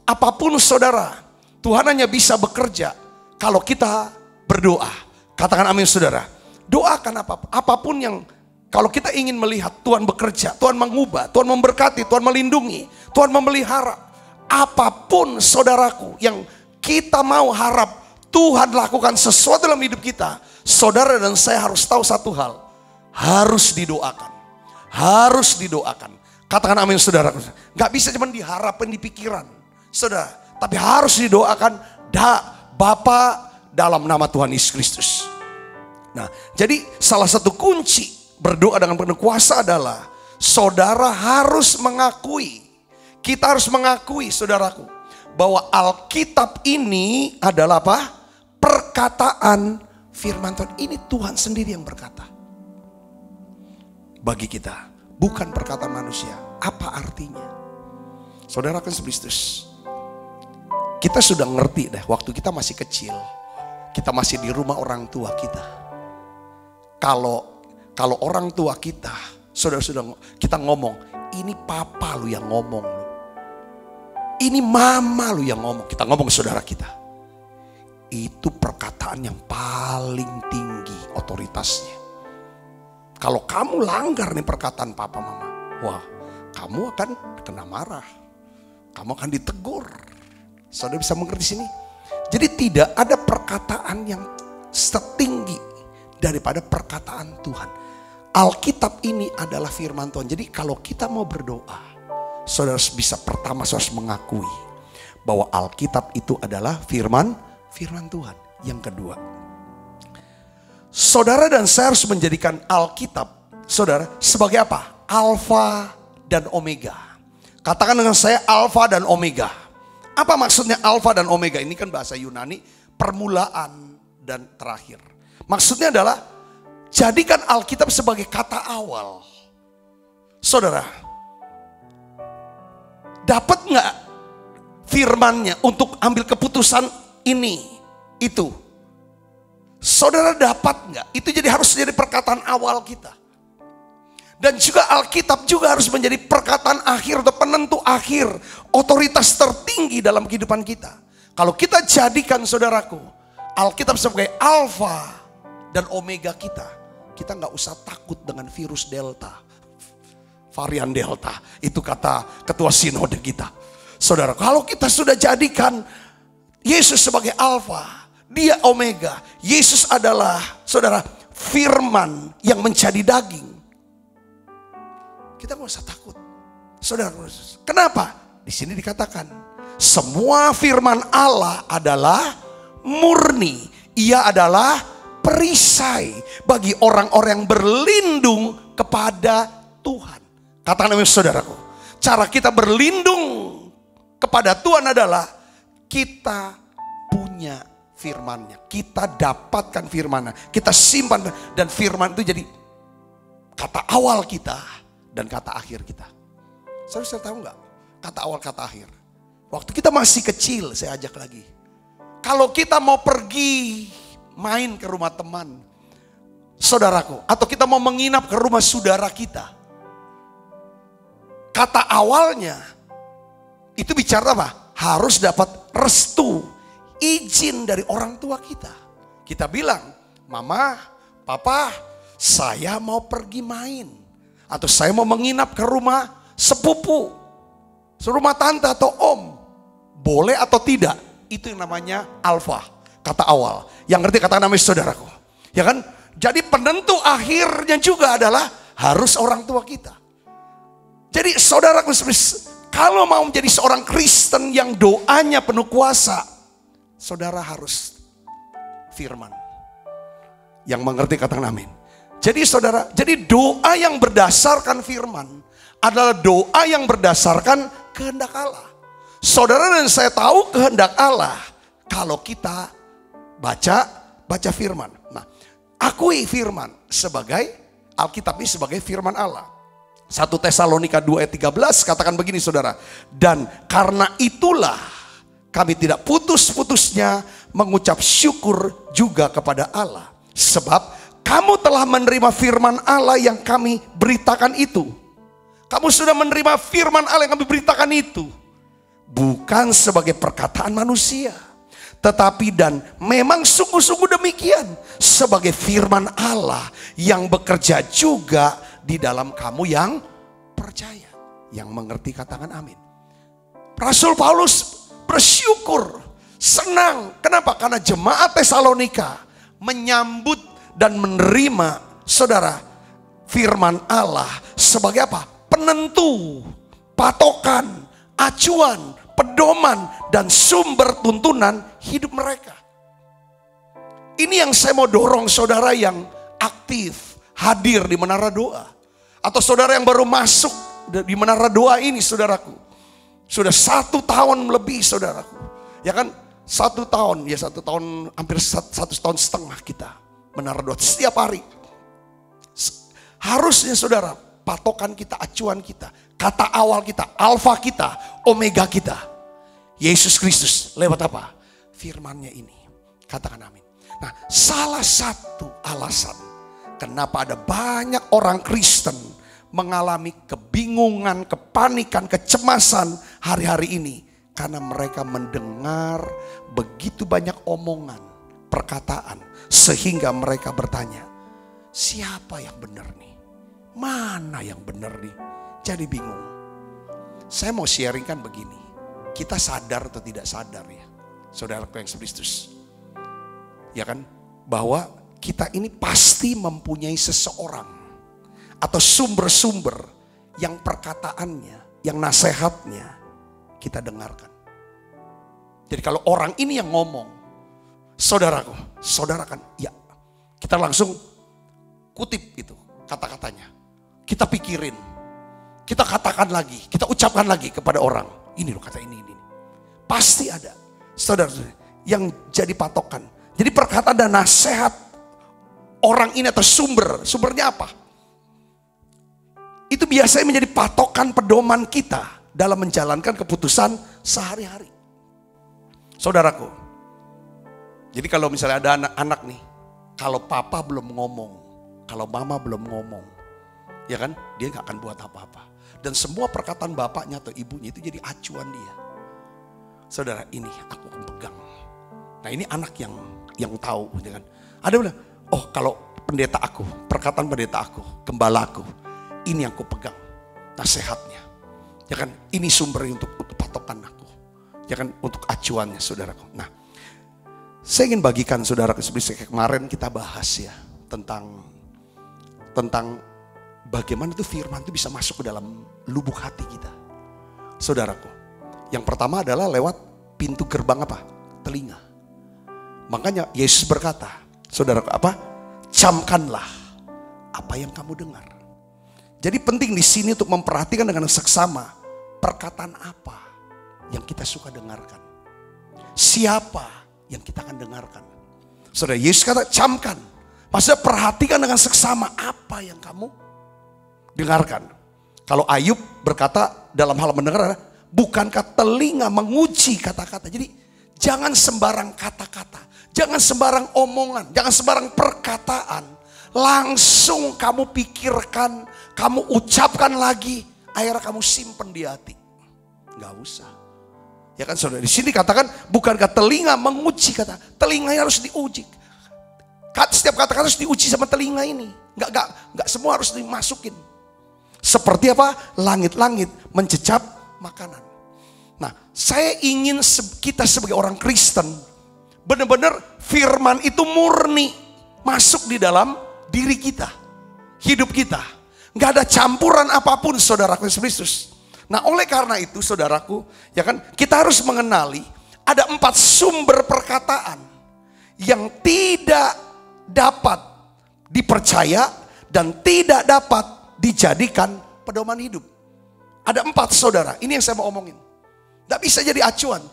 Apapun saudara, Tuhan hanya bisa bekerja kalau kita berdoa. Katakan amin saudara. Doakan apapun yang, kalau kita ingin melihat Tuhan bekerja, Tuhan mengubah, Tuhan memberkati, Tuhan melindungi, Tuhan memelihara. Apapun saudaraku yang kita mau harap Tuhan lakukan sesuatu dalam hidup kita, saudara dan saya harus tahu satu hal, harus didoakan. Harus didoakan. Katakan amin saudara. Gak bisa cuma diharapkan di pikiran saudara, tapi harus didoakan Bapa, dalam nama Tuhan Yesus Kristus. Nah, jadi salah satu kunci berdoa dengan penuh kuasa adalah saudara harus mengakui, kita harus mengakui saudaraku, bahwa Alkitab ini adalah apa? Perkataan firman Tuhan. Ini Tuhan sendiri yang berkata. Bagi kita, bukan perkataan manusia. Apa artinya? Saudara Kristus, kita sudah ngerti deh waktu kita masih kecil. Kita masih di rumah orang tua kita. Kalau orang tua kita, kita ngomong, ini papa lu yang ngomong lu. Ini mama lu yang ngomong. Kita ngomong ke saudara kita. Itu perkataan yang paling tinggi otoritasnya. Kalau kamu langgar nih perkataan papa mama, wah, kamu akan kena marah. Kamu akan ditegur. Saudara bisa mengerti sini? Jadi tidak ada perkataan yang setinggi daripada perkataan Tuhan. Alkitab ini adalah firman Tuhan. Jadi kalau kita mau berdoa, saudara bisa pertama harus mengakui bahwa Alkitab itu adalah firman Tuhan. Yang kedua, saudara dan saya harus menjadikan Alkitab, saudara, sebagai apa? Alfa dan Omega. Katakan dengan saya, Alfa dan Omega. Apa maksudnya Alfa dan Omega? Ini kan bahasa Yunani, permulaan dan terakhir. Maksudnya adalah, jadikan Alkitab sebagai kata awal. Saudara, dapat nggak firmannya untuk ambil keputusan ini, itu? Saudara dapat nggak? Itu harus jadi perkataan awal kita. Dan juga Alkitab juga harus menjadi perkataan akhir atau penentu akhir, otoritas tertinggi dalam kehidupan kita. Kalau kita jadikan saudaraku Alkitab sebagai alfa dan omega kita nggak usah takut dengan virus delta, varian delta. Itu kata ketua sinode kita. Saudara, kalau kita sudah jadikan Yesus sebagai alfa, dia omega. Yesus adalah, saudara, firman yang menjadi daging. Kita nggak usah takut, saudara. Kenapa? Di sini dikatakan semua firman Allah adalah murni. Ia adalah perisai bagi orang-orang yang berlindung kepada Tuhan. Katakan amin, saudaraku. Cara kita berlindung kepada Tuhan adalah kita punya firman-Nya. Kita dapatkan firman-Nya. Kita simpan, dan firman itu jadi kata awal kita dan kata akhir kita. Saudara tahu nggak? Kata awal, kata akhir. Waktu kita masih kecil, saya ajak lagi. Kalau kita mau pergi main ke rumah teman, saudaraku, atau kita mau menginap ke rumah saudara kita, kata awalnya itu bicara apa? Harus dapat restu, izin dari orang tua kita. Kita bilang, mama, papa, saya mau pergi main. Atau saya mau menginap ke rumah sepupu, rumah tante atau om. Boleh atau tidak? Itu yang namanya alfa, kata awal. Yang ngerti kata namanya saudaraku. Ya kan? Jadi penentu akhirnya juga adalah harus orang tua kita. Jadi saudaraku, kalau mau menjadi seorang Kristen yang doanya penuh kuasa, saudara harus firman. Yang mengerti katakan amin. Jadi saudara, jadi doa yang berdasarkan firman adalah doa yang berdasarkan kehendak Allah. Saudara dan saya tahu kehendak Allah kalau kita baca firman. Nah, akui firman sebagai Alkitab ini sebagai firman Allah. 1 Tesalonika 2 ayat 13 katakan begini saudara. Dan karena itulah kami tidak putus-putusnya mengucap syukur juga kepada Allah. Sebab kamu telah menerima firman Allah yang kami beritakan itu. Kamu sudah menerima firman Allah yang kami beritakan itu. Bukan sebagai perkataan manusia. Tetapi dan memang sungguh-sungguh demikian. Sebagai firman Allah yang bekerja juga di dalam kamu yang percaya. Yang mengerti katakan amin. Rasul Paulus bersyukur, senang. Kenapa? Karena jemaat Tesalonika menyambut dan menerima saudara firman Allah sebagai apa? Penentu, patokan, acuan, pedoman dan sumber tuntunan hidup mereka. Ini yang saya mau dorong saudara yang aktif, hadir di menara doa. Atau saudara yang baru masuk di menara doa ini saudaraku. Sudah 1 tahun lebih saudaraku. Ya kan? 1 tahun, ya 1 tahun, hampir 1 tahun setengah kita menara doa setiap hari. Harusnya saudara, patokan kita, acuan kita, kata awal kita, alfa kita, omega kita. Yesus Kristus lewat apa? Firman-Nya ini. Katakan amin. Nah, salah satu alasan kenapa ada banyak orang Kristen mengalami kebingungan, kepanikan, kecemasan hari-hari ini. Karena mereka mendengar begitu banyak omongan, perkataan. Sehingga mereka bertanya, siapa yang benar nih? Mana yang benar nih? Jadi bingung. Saya mau sharingkan begini. Kita sadar atau tidak sadar ya, saudaraku yang Kristus. Ya kan? Bahwa kita ini pasti mempunyai seseorang. Atau sumber-sumber yang perkataannya, yang nasihatnya kita dengarkan. Jadi kalau orang ini yang ngomong, saudara kan, ya kita langsung kutip itu kata-katanya. Kita pikirin, kita katakan lagi, kita ucapkan lagi kepada orang. Ini loh kata ini. Pasti ada, saudara yang jadi patokan. Jadi perkataan dan nasihat orang ini atau sumbernya apa? Itu biasanya menjadi patokan pedoman kita dalam menjalankan keputusan sehari-hari. Saudaraku, jadi kalau misalnya ada anak-anak nih, kalau papa belum ngomong, kalau mama belum ngomong, ya kan, dia gak akan buat apa-apa. Dan semua perkataan bapaknya atau ibunya itu jadi acuan dia. Saudara, ini aku akan pegang. Nah ini anak yang tahu, ya kan. Ada bilang, oh kalau pendeta aku, perkataan pendeta aku, gembala aku, ini yang aku pegang, nasihatnya. Ya kan, ini sumbernya untuk patokan aku. Ya kan, untuk acuannya saudaraku. Nah, saya ingin bagikan saudaraku, seperti kemarin kita bahas ya, tentang bagaimana tuh firman itu bisa masuk ke dalam lubuk hati kita. Saudaraku, yang pertama adalah lewat pintu gerbang apa? Telinga. Makanya Yesus berkata, saudaraku apa? Camkanlah apa yang kamu dengar. Jadi penting di sini untuk memperhatikan dengan seksama perkataan apa yang kita suka dengarkan. Siapa yang kita akan dengarkan. Saudara, Yesus kata camkan. Maksudnya perhatikan dengan seksama apa yang kamu dengarkan. Kalau Ayub berkata dalam hal mendengar, bukankah telinga menguji kata-kata. Jadi jangan sembarang kata-kata, jangan sembarang omongan, jangan sembarang perkataan. Langsung kamu pikirkan, kamu ucapkan lagi, akhirnya kamu simpen di hati. Gak usah. Ya kan saudara, di sini katakan bukankah telinga menguji kata. Telinganya harus diuji. Setiap kata-kata harus diuji sama telinga ini. Gak semua harus dimasukin. Seperti apa? Langit-langit mencecap makanan. Nah, saya ingin kita sebagai orang Kristen benar-benar firman itu murni masuk di dalam diri kita, hidup kita. Gak ada campuran apapun saudaraku Yesus Kristus. Nah oleh karena itu saudaraku, ya kan, kita harus mengenali ada 4 sumber perkataan yang tidak dapat dipercaya dan tidak dapat dijadikan pedoman hidup. Ada 4 saudara, ini yang saya mau omongin. Gak bisa jadi acuan.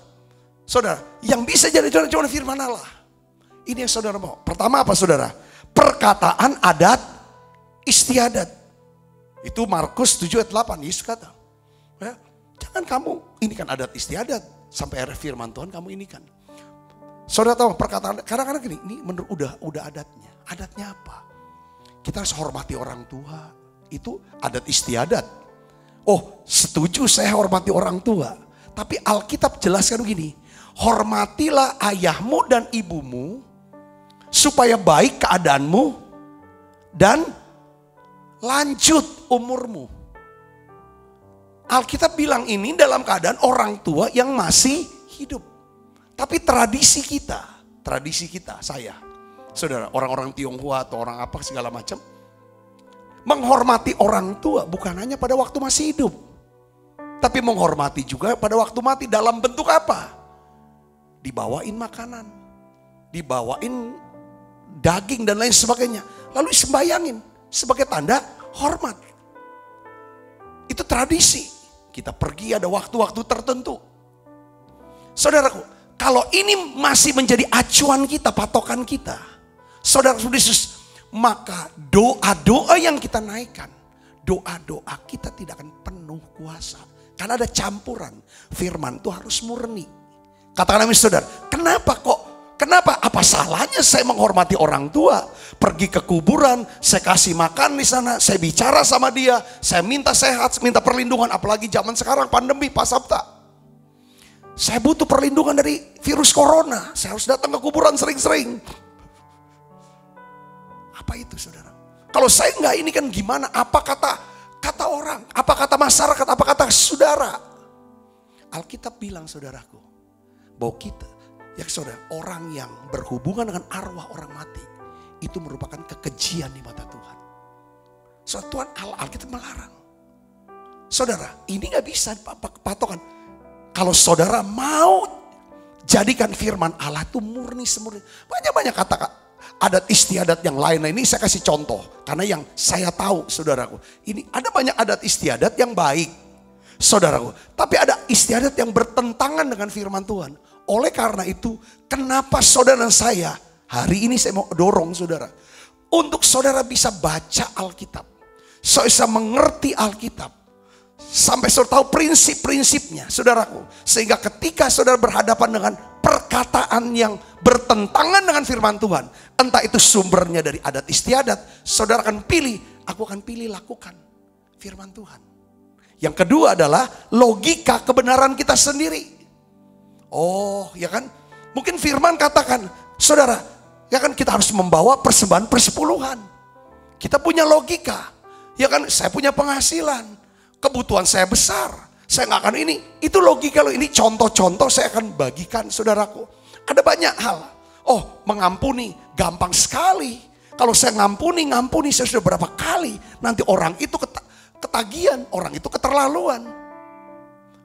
Saudara, yang bisa jadi acuan cuma firman Allah. Ini yang saudara mau. Pertama apa saudara? Perkataan adat istiadat. Itu Markus 7 ayat 8. Yesus kata, ya, jangan kamu ini kan adat istiadat. Sampai akhir firman Tuhan kamu ini kan. Saudara tahu perkataan, kadang-kadang gini, ini menurut udah adatnya. Adatnya apa? Kita harus hormati orang tua. Itu adat istiadat. Oh setuju saya hormati orang tua. Tapi Alkitab jelaskan begini. Hormatilah ayahmu dan ibumu supaya baik keadaanmu dan lanjut umurmu. Alkitab bilang ini dalam keadaan orang tua yang masih hidup. Tapi tradisi kita, saya, saudara, orang-orang Tionghoa atau orang apa segala macam, menghormati orang tua bukan hanya pada waktu masih hidup, tapi menghormati juga pada waktu mati. Dalam bentuk apa? Dibawain makanan, dibawain daging dan lain sebagainya. Lalu sembayangin sebagai tanda hormat. Itu tradisi. Kita pergi ada waktu-waktu tertentu. Saudaraku, kalau ini masih menjadi acuan kita, patokan kita, saudara Yesus, maka doa-doa yang kita naikkan, doa-doa kita tidak akan penuh kuasa. Karena ada campuran. Firman itu harus murni. Katakan amin saudara. Kenapa? Apa salahnya saya menghormati orang tua? Pergi ke kuburan, saya kasih makan di sana, saya bicara sama dia, saya minta sehat, minta perlindungan. Apalagi zaman sekarang pandemi, Pak Sabta. Saya butuh perlindungan dari virus corona. Saya harus datang ke kuburan sering-sering. Apa itu saudara? Kalau saya enggak, ini kan gimana? Apa kata orang? Apa kata masyarakat? Apa kata saudara? Alkitab bilang saudaraku, bahwa kita, ya saudara, orang yang berhubungan dengan arwah orang mati, itu merupakan kekejian di mata Tuhan. So, Tuhan Alkitab melarang. Saudara, ini gak bisa patokan. Kalau saudara mau jadikan firman Allah itu murni semurni. Banyak-banyak kata adat istiadat yang lain. Nah ini saya kasih contoh. Karena yang saya tahu saudaraku. Ini ada banyak adat istiadat yang baik. Saudaraku. Tapi ada istiadat yang bertentangan dengan firman Tuhan. Oleh karena itu, kenapa saudara dan saya, hari ini saya mau dorong saudara. Untuk saudara bisa baca Alkitab. Saudara bisa mengerti Alkitab. Sampai saudara tahu prinsip-prinsipnya saudaraku. Sehingga ketika saudara berhadapan dengan perkataan yang bertentangan dengan firman Tuhan. Entah itu sumbernya dari adat istiadat. Saudara akan pilih, aku akan pilih lakukan firman Tuhan. Yang kedua adalah logika kebenaran kita sendiri. Oh ya kan, mungkin firman katakan, saudara, ya kan kita harus membawa persembahan persepuluhan. Kita punya logika, ya kan saya punya penghasilan, kebutuhan saya besar, saya nggak akan ini. Itu logika loh, ini contoh-contoh saya akan bagikan saudaraku. Ada banyak hal. Oh mengampuni, gampang sekali. Kalau saya ngampuni saya sudah berapa kali. Nanti orang itu ketagihan, orang itu keterlaluan.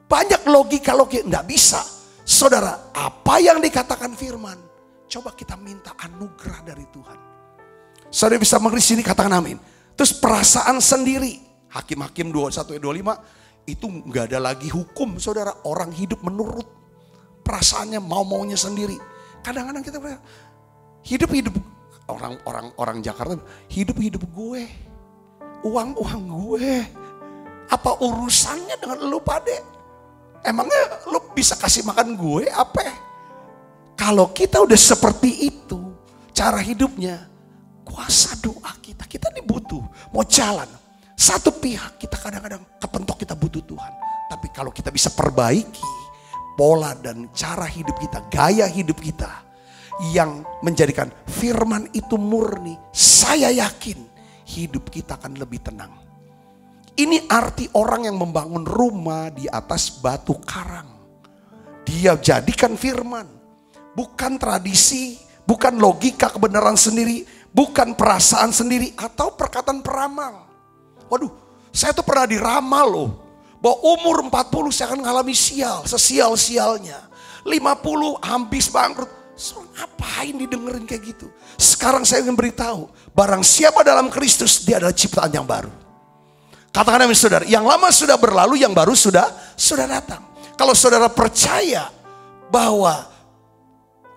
Banyak logika, nggak bisa. Saudara, apa yang dikatakan firman, coba kita minta anugerah dari Tuhan. Saudara bisa mengerti sini, katakan amin. Terus perasaan sendiri, Hakim-Hakim 21-25, itu nggak ada lagi hukum, saudara. Orang hidup menurut perasaannya, mau-maunya sendiri. Kadang-kadang kita hidup orang Jakarta, hidup gue, uang gue, apa urusannya dengan lu pade? Emangnya lu bisa kasih makan gue apa? Kalau kita udah seperti itu cara hidupnya, kuasa doa kita ini butuh. Mau jalan satu pihak, kita kadang-kadang kepentok, kita butuh Tuhan. Tapi kalau kita bisa perbaiki pola dan cara hidup kita, gaya hidup kita yang menjadikan firman itu murni, saya yakin hidup kita akan lebih tenang. Ini arti orang yang membangun rumah di atas batu karang. Dia jadikan firman. Bukan tradisi, bukan logika kebenaran sendiri, bukan perasaan sendiri, atau perkataan peramal. Waduh, saya tuh pernah diramal loh. Bahwa umur 40 saya akan mengalami sial, sesial-sialnya. 50 habis bangkrut. So, ngapain didengerin kayak gitu? Sekarang saya ingin beritahu, barang siapa dalam Kristus, dia adalah ciptaan yang baru. Katakan amin saudara, yang lama sudah berlalu, yang baru sudah datang. Kalau saudara percaya bahwa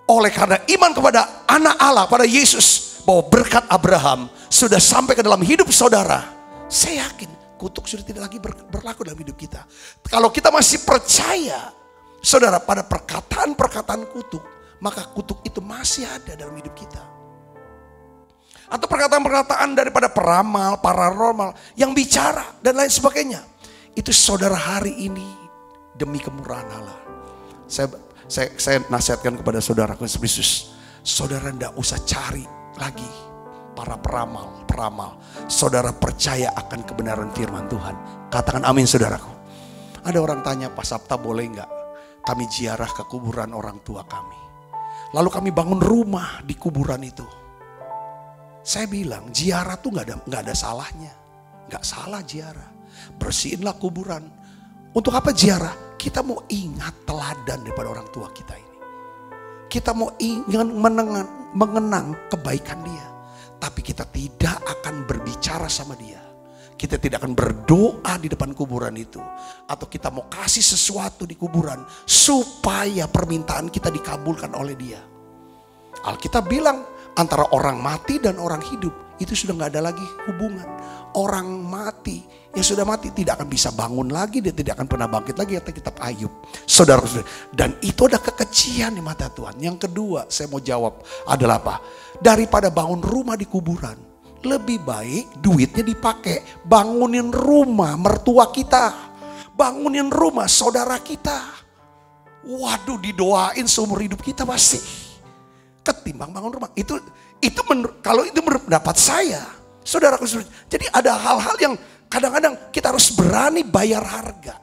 oleh karena iman kepada anak Allah, pada Yesus, bahwa berkat Abraham sudah sampai ke dalam hidup saudara, saya yakin kutuk sudah tidak lagi berlaku dalam hidup kita. Kalau kita masih percaya saudara pada perkataan-perkataan kutuk, maka kutuk itu masih ada dalam hidup kita. Atau perkataan-perkataan daripada peramal, paranormal yang bicara dan lain sebagainya. Itu saudara hari ini demi kemurahan Allah. Saya nasihatkan kepada saudaraku Yesus, saudara tidak usah cari lagi para peramal. Saudara percaya akan kebenaran firman Tuhan. Katakan amin saudaraku. Ada orang tanya, Pak Sabta boleh nggak kami ziarah ke kuburan orang tua kami? Lalu kami bangun rumah di kuburan itu. Saya bilang ziarah tuh nggak ada salahnya, nggak salah ziarah. Bersihinlah kuburan. Untuk apa ziarah? Kita mau ingat teladan daripada orang tua kita ini. Kita mau ingin mengenang kebaikan dia. Tapi kita tidak akan berbicara sama dia. Kita tidak akan berdoa di depan kuburan itu. Atau kita mau kasih sesuatu di kuburan supaya permintaan kita dikabulkan oleh dia. Alkitab bilang antara orang mati dan orang hidup itu sudah gak ada lagi hubungan. Orang mati, yang sudah mati tidak akan bisa bangun lagi. Dia tidak akan pernah bangkit lagi, kata kitab Ayub. Saudara, dan itu ada kekejian di mata Tuhan. Yang kedua saya mau jawab adalah apa? Daripada bangun rumah di kuburan, lebih baik duitnya dipakai bangunin rumah mertua kita, bangunin rumah saudara kita. Waduh, didoain seumur hidup kita pasti. Ketimbang bangun rumah. Kalau itu menurut pendapat saya, saudaraku. Jadi ada hal-hal yang kadang-kadang kita harus berani bayar harga.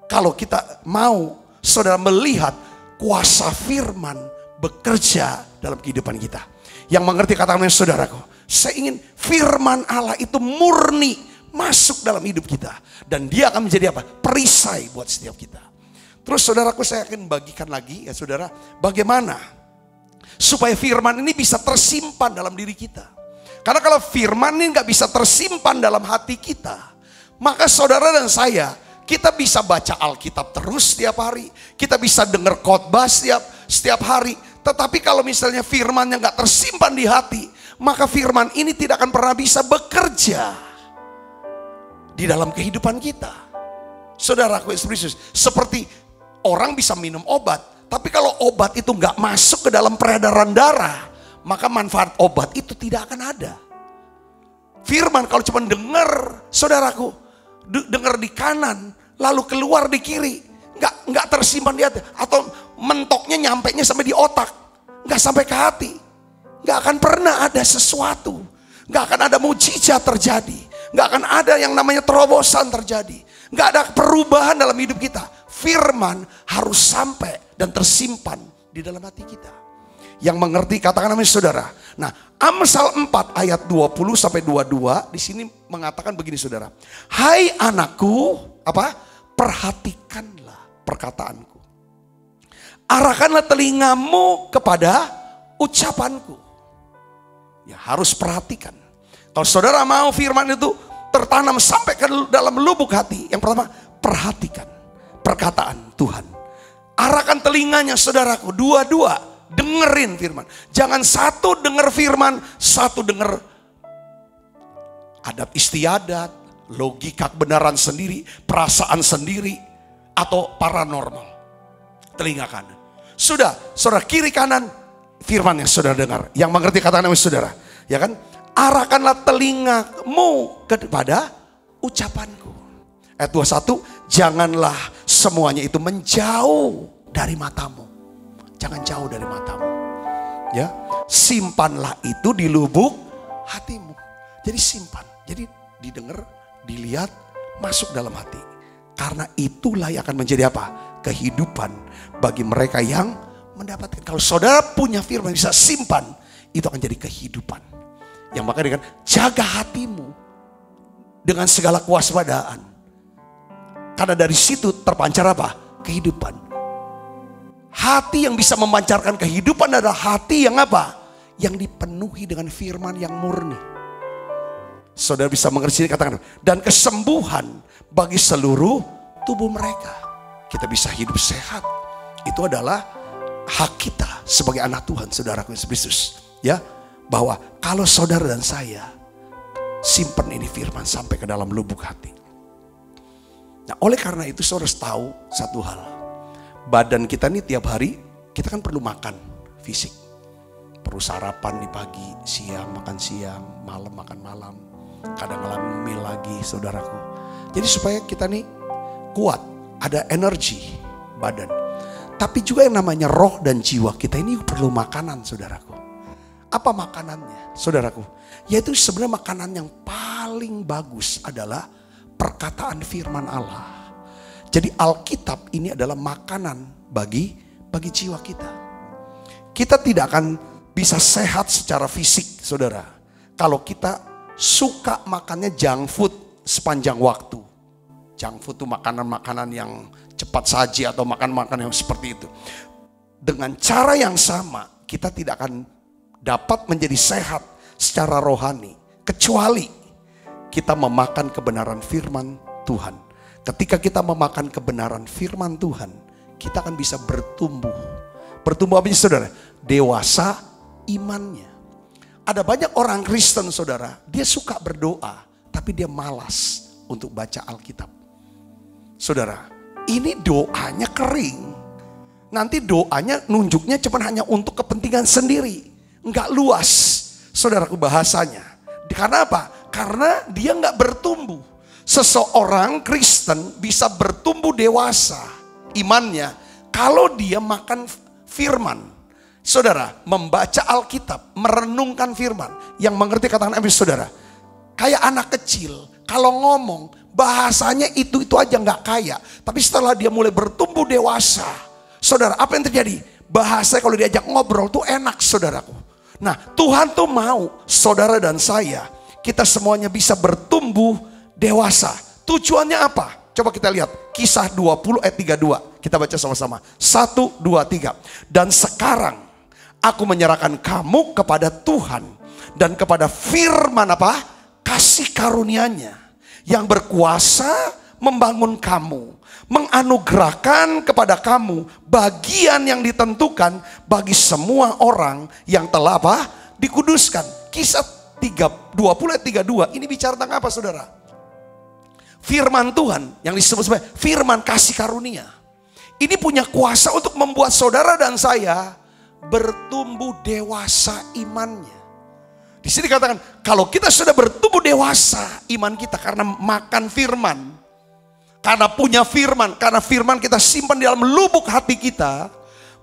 Kalau kita mau, saudara, melihat kuasa firman bekerja dalam kehidupan kita. Yang mengerti kata-kata saudaraku, saya ingin firman Allah itu murni masuk dalam hidup kita. Dan dia akan menjadi apa? Perisai buat setiap kita. Terus saudaraku, saya akan bagikan lagi ya saudara, bagaimana supaya firman ini bisa tersimpan dalam diri kita. Karena kalau firman ini gak bisa tersimpan dalam hati kita, maka saudara dan saya, kita bisa baca Alkitab terus setiap hari. Kita bisa dengar khotbah setiap hari. Tetapi kalau misalnya firmannya gak tersimpan di hati, maka firman ini tidak akan pernah bisa bekerja di dalam kehidupan kita. Saudaraku Yesus Kristus, seperti orang bisa minum obat, tapi kalau obat itu gak masuk ke dalam peredaran darah, maka manfaat obat itu tidak akan ada. Firman kalau cuma dengar, saudaraku, dengar di kanan, lalu keluar di kiri, nggak tersimpan di hati, atau mentoknya nyampainya sampai di otak, nggak sampai ke hati, nggak akan pernah ada sesuatu, nggak akan ada mujizat terjadi, nggak akan ada yang namanya terobosan terjadi, nggak ada perubahan dalam hidup kita. Firman harus sampai dan tersimpan di dalam hati kita. Yang mengerti katakan amin saudara. Nah, Amsal 4 ayat 20 sampai 22 di sini mengatakan begini saudara. Hai anakku, apa? Perhatikanlah perkataanku. Arahkanlah telingamu kepada ucapanku. Ya, harus perhatikan. Kalau saudara mau firman itu tertanam sampai ke dalam lubuk hati, yang pertama perhatikan perkataan Tuhan. Arahkan telinganya saudaraku, dua-dua dengerin firman. Jangan satu denger firman, satu denger adat istiadat, logika kebenaran sendiri, perasaan sendiri, atau paranormal. Telinga kanan. Sudah, saudara kiri kanan firman yang saudara dengar. Yang mengerti katakan saudara, ya kan? Arahkanlah telingamu kepada ucapanku. Ayat 21, janganlah semuanya itu menjauh dari matamu. Jangan jauh dari matamu. Ya, simpanlah itu di lubuk hatimu. Jadi simpan, jadi didengar, dilihat, masuk dalam hati. Karena itulah yang akan menjadi apa? Kehidupan bagi mereka yang mendapatkan. Kalau saudara punya firman bisa simpan, itu akan jadi kehidupan. Yang makanya jaga hatimu dengan segala kewaspadaan. Karena dari situ terpancar apa? Kehidupan. Hati yang bisa memancarkan kehidupan adalah hati yang apa? Yang dipenuhi dengan firman yang murni. Saudara bisa mengerti katakan. Dan kesembuhan bagi seluruh tubuh mereka. Kita bisa hidup sehat. Itu adalah hak kita sebagai anak Tuhan, saudaraku Yesus Kristus. Ya, bahwa kalau saudara dan saya simpan ini firman sampai ke dalam lubuk hati. Nah, oleh karena itu saudara harus tahu satu hal. Badan kita ini tiap hari kita kan perlu makan fisik. Perlu sarapan di pagi, siang makan siang, malam makan malam. Kadang-kadang ngemil lagi saudaraku. Jadi supaya kita nih kuat, ada energi badan. Tapi juga yang namanya roh dan jiwa kita ini perlu makanan saudaraku. Apa makanannya saudaraku? Yaitu sebenarnya makanan yang paling bagus adalah perkataan firman Allah. Jadi Alkitab ini adalah makanan bagi jiwa kita. Kita tidak akan bisa sehat secara fisik saudara. Kalau kita suka makannya junk food sepanjang waktu. Junk food itu makanan-makanan yang cepat saji atau makan-makanan yang seperti itu. dengan cara yang sama kita tidak akan dapat menjadi sehat secara rohani kecuali kita memakan kebenaran firman Tuhan. Ketika kita memakan kebenaran firman Tuhan, kita akan bisa bertumbuh. Bertumbuh apa sih saudara? Dewasa imannya. Ada banyak orang Kristen saudara, dia suka berdoa, tapi dia malas untuk baca Alkitab. Saudara, ini doanya kering. Nanti doanya nunjuknya cuma hanya untuk kepentingan sendiri. Enggak luas, saudaraku bahasanya. Karena apa? Karena dia enggak bertumbuh. Seseorang Kristen bisa bertumbuh dewasa imannya kalau dia makan firman. Saudara, membaca Alkitab, merenungkan firman. Yang mengerti katakan amin saudara. Kayak anak kecil, kalau ngomong bahasanya itu aja nggak kaya. Tapi setelah dia mulai bertumbuh dewasa, saudara, apa yang terjadi? Bahasa kalau diajak ngobrol tuh enak saudaraku. Nah, Tuhan tuh mau saudara dan saya, kita semuanya bisa bertumbuh dewasa. Tujuannya apa? Coba kita lihat Kisah 20 ayat 32. Kita baca sama-sama. 1, 2, 3. Dan sekarang aku menyerahkan kamu kepada Tuhan dan kepada firman apa? Kasih karunia-Nya yang berkuasa membangun kamu, menganugerahkan kepada kamu bagian yang ditentukan bagi semua orang yang telah apa? Dikuduskan. Kisah 20 ayat 32 ini bicara tentang apa saudara? Firman Tuhan yang disebut sebagai firman kasih karunia. Ini punya kuasa untuk membuat saudara dan saya bertumbuh dewasa imannya. Di sini katakan, kalau kita sudah bertumbuh dewasa iman kita karena makan firman, karena punya firman, karena firman kita simpan di dalam lubuk hati kita,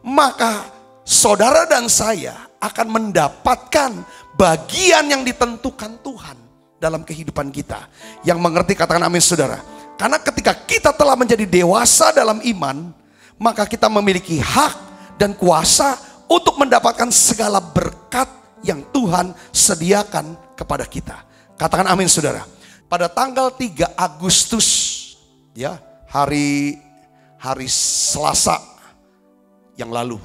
maka saudara dan saya akan mendapatkan bagian yang ditentukan Tuhan dalam kehidupan kita. Yang mengerti katakan amin saudara. Karena ketika kita telah menjadi dewasa dalam iman, maka kita memiliki hak dan kuasa untuk mendapatkan segala berkat yang Tuhan sediakan kepada kita. Katakan amin saudara. Pada tanggal 3 Agustus ya, hari Selasa yang lalu,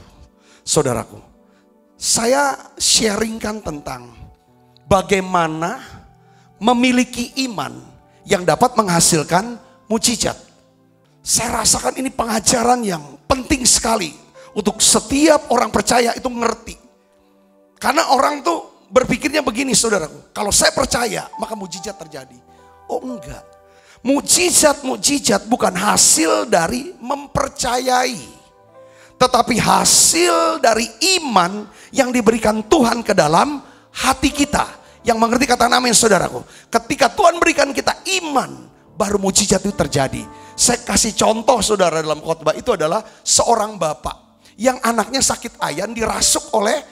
saudaraku, saya sharingkan tentang bagaimana memiliki iman yang dapat menghasilkan mukjizat. Saya rasakan ini pengajaran yang penting sekali untuk setiap orang percaya itu mengerti. Karena orang tuh berpikirnya begini saudaraku, kalau saya percaya maka mukjizat terjadi. Oh enggak. Mukjizat bukan hasil dari mempercayai, tetapi hasil dari iman yang diberikan Tuhan ke dalam hati kita. Yang mengerti katakan amin saudaraku. Ketika Tuhan berikan kita iman, baru mukjizat itu terjadi. Saya kasih contoh saudara dalam khotbah itu adalah seorang bapak yang anaknya sakit ayan dirasuk oleh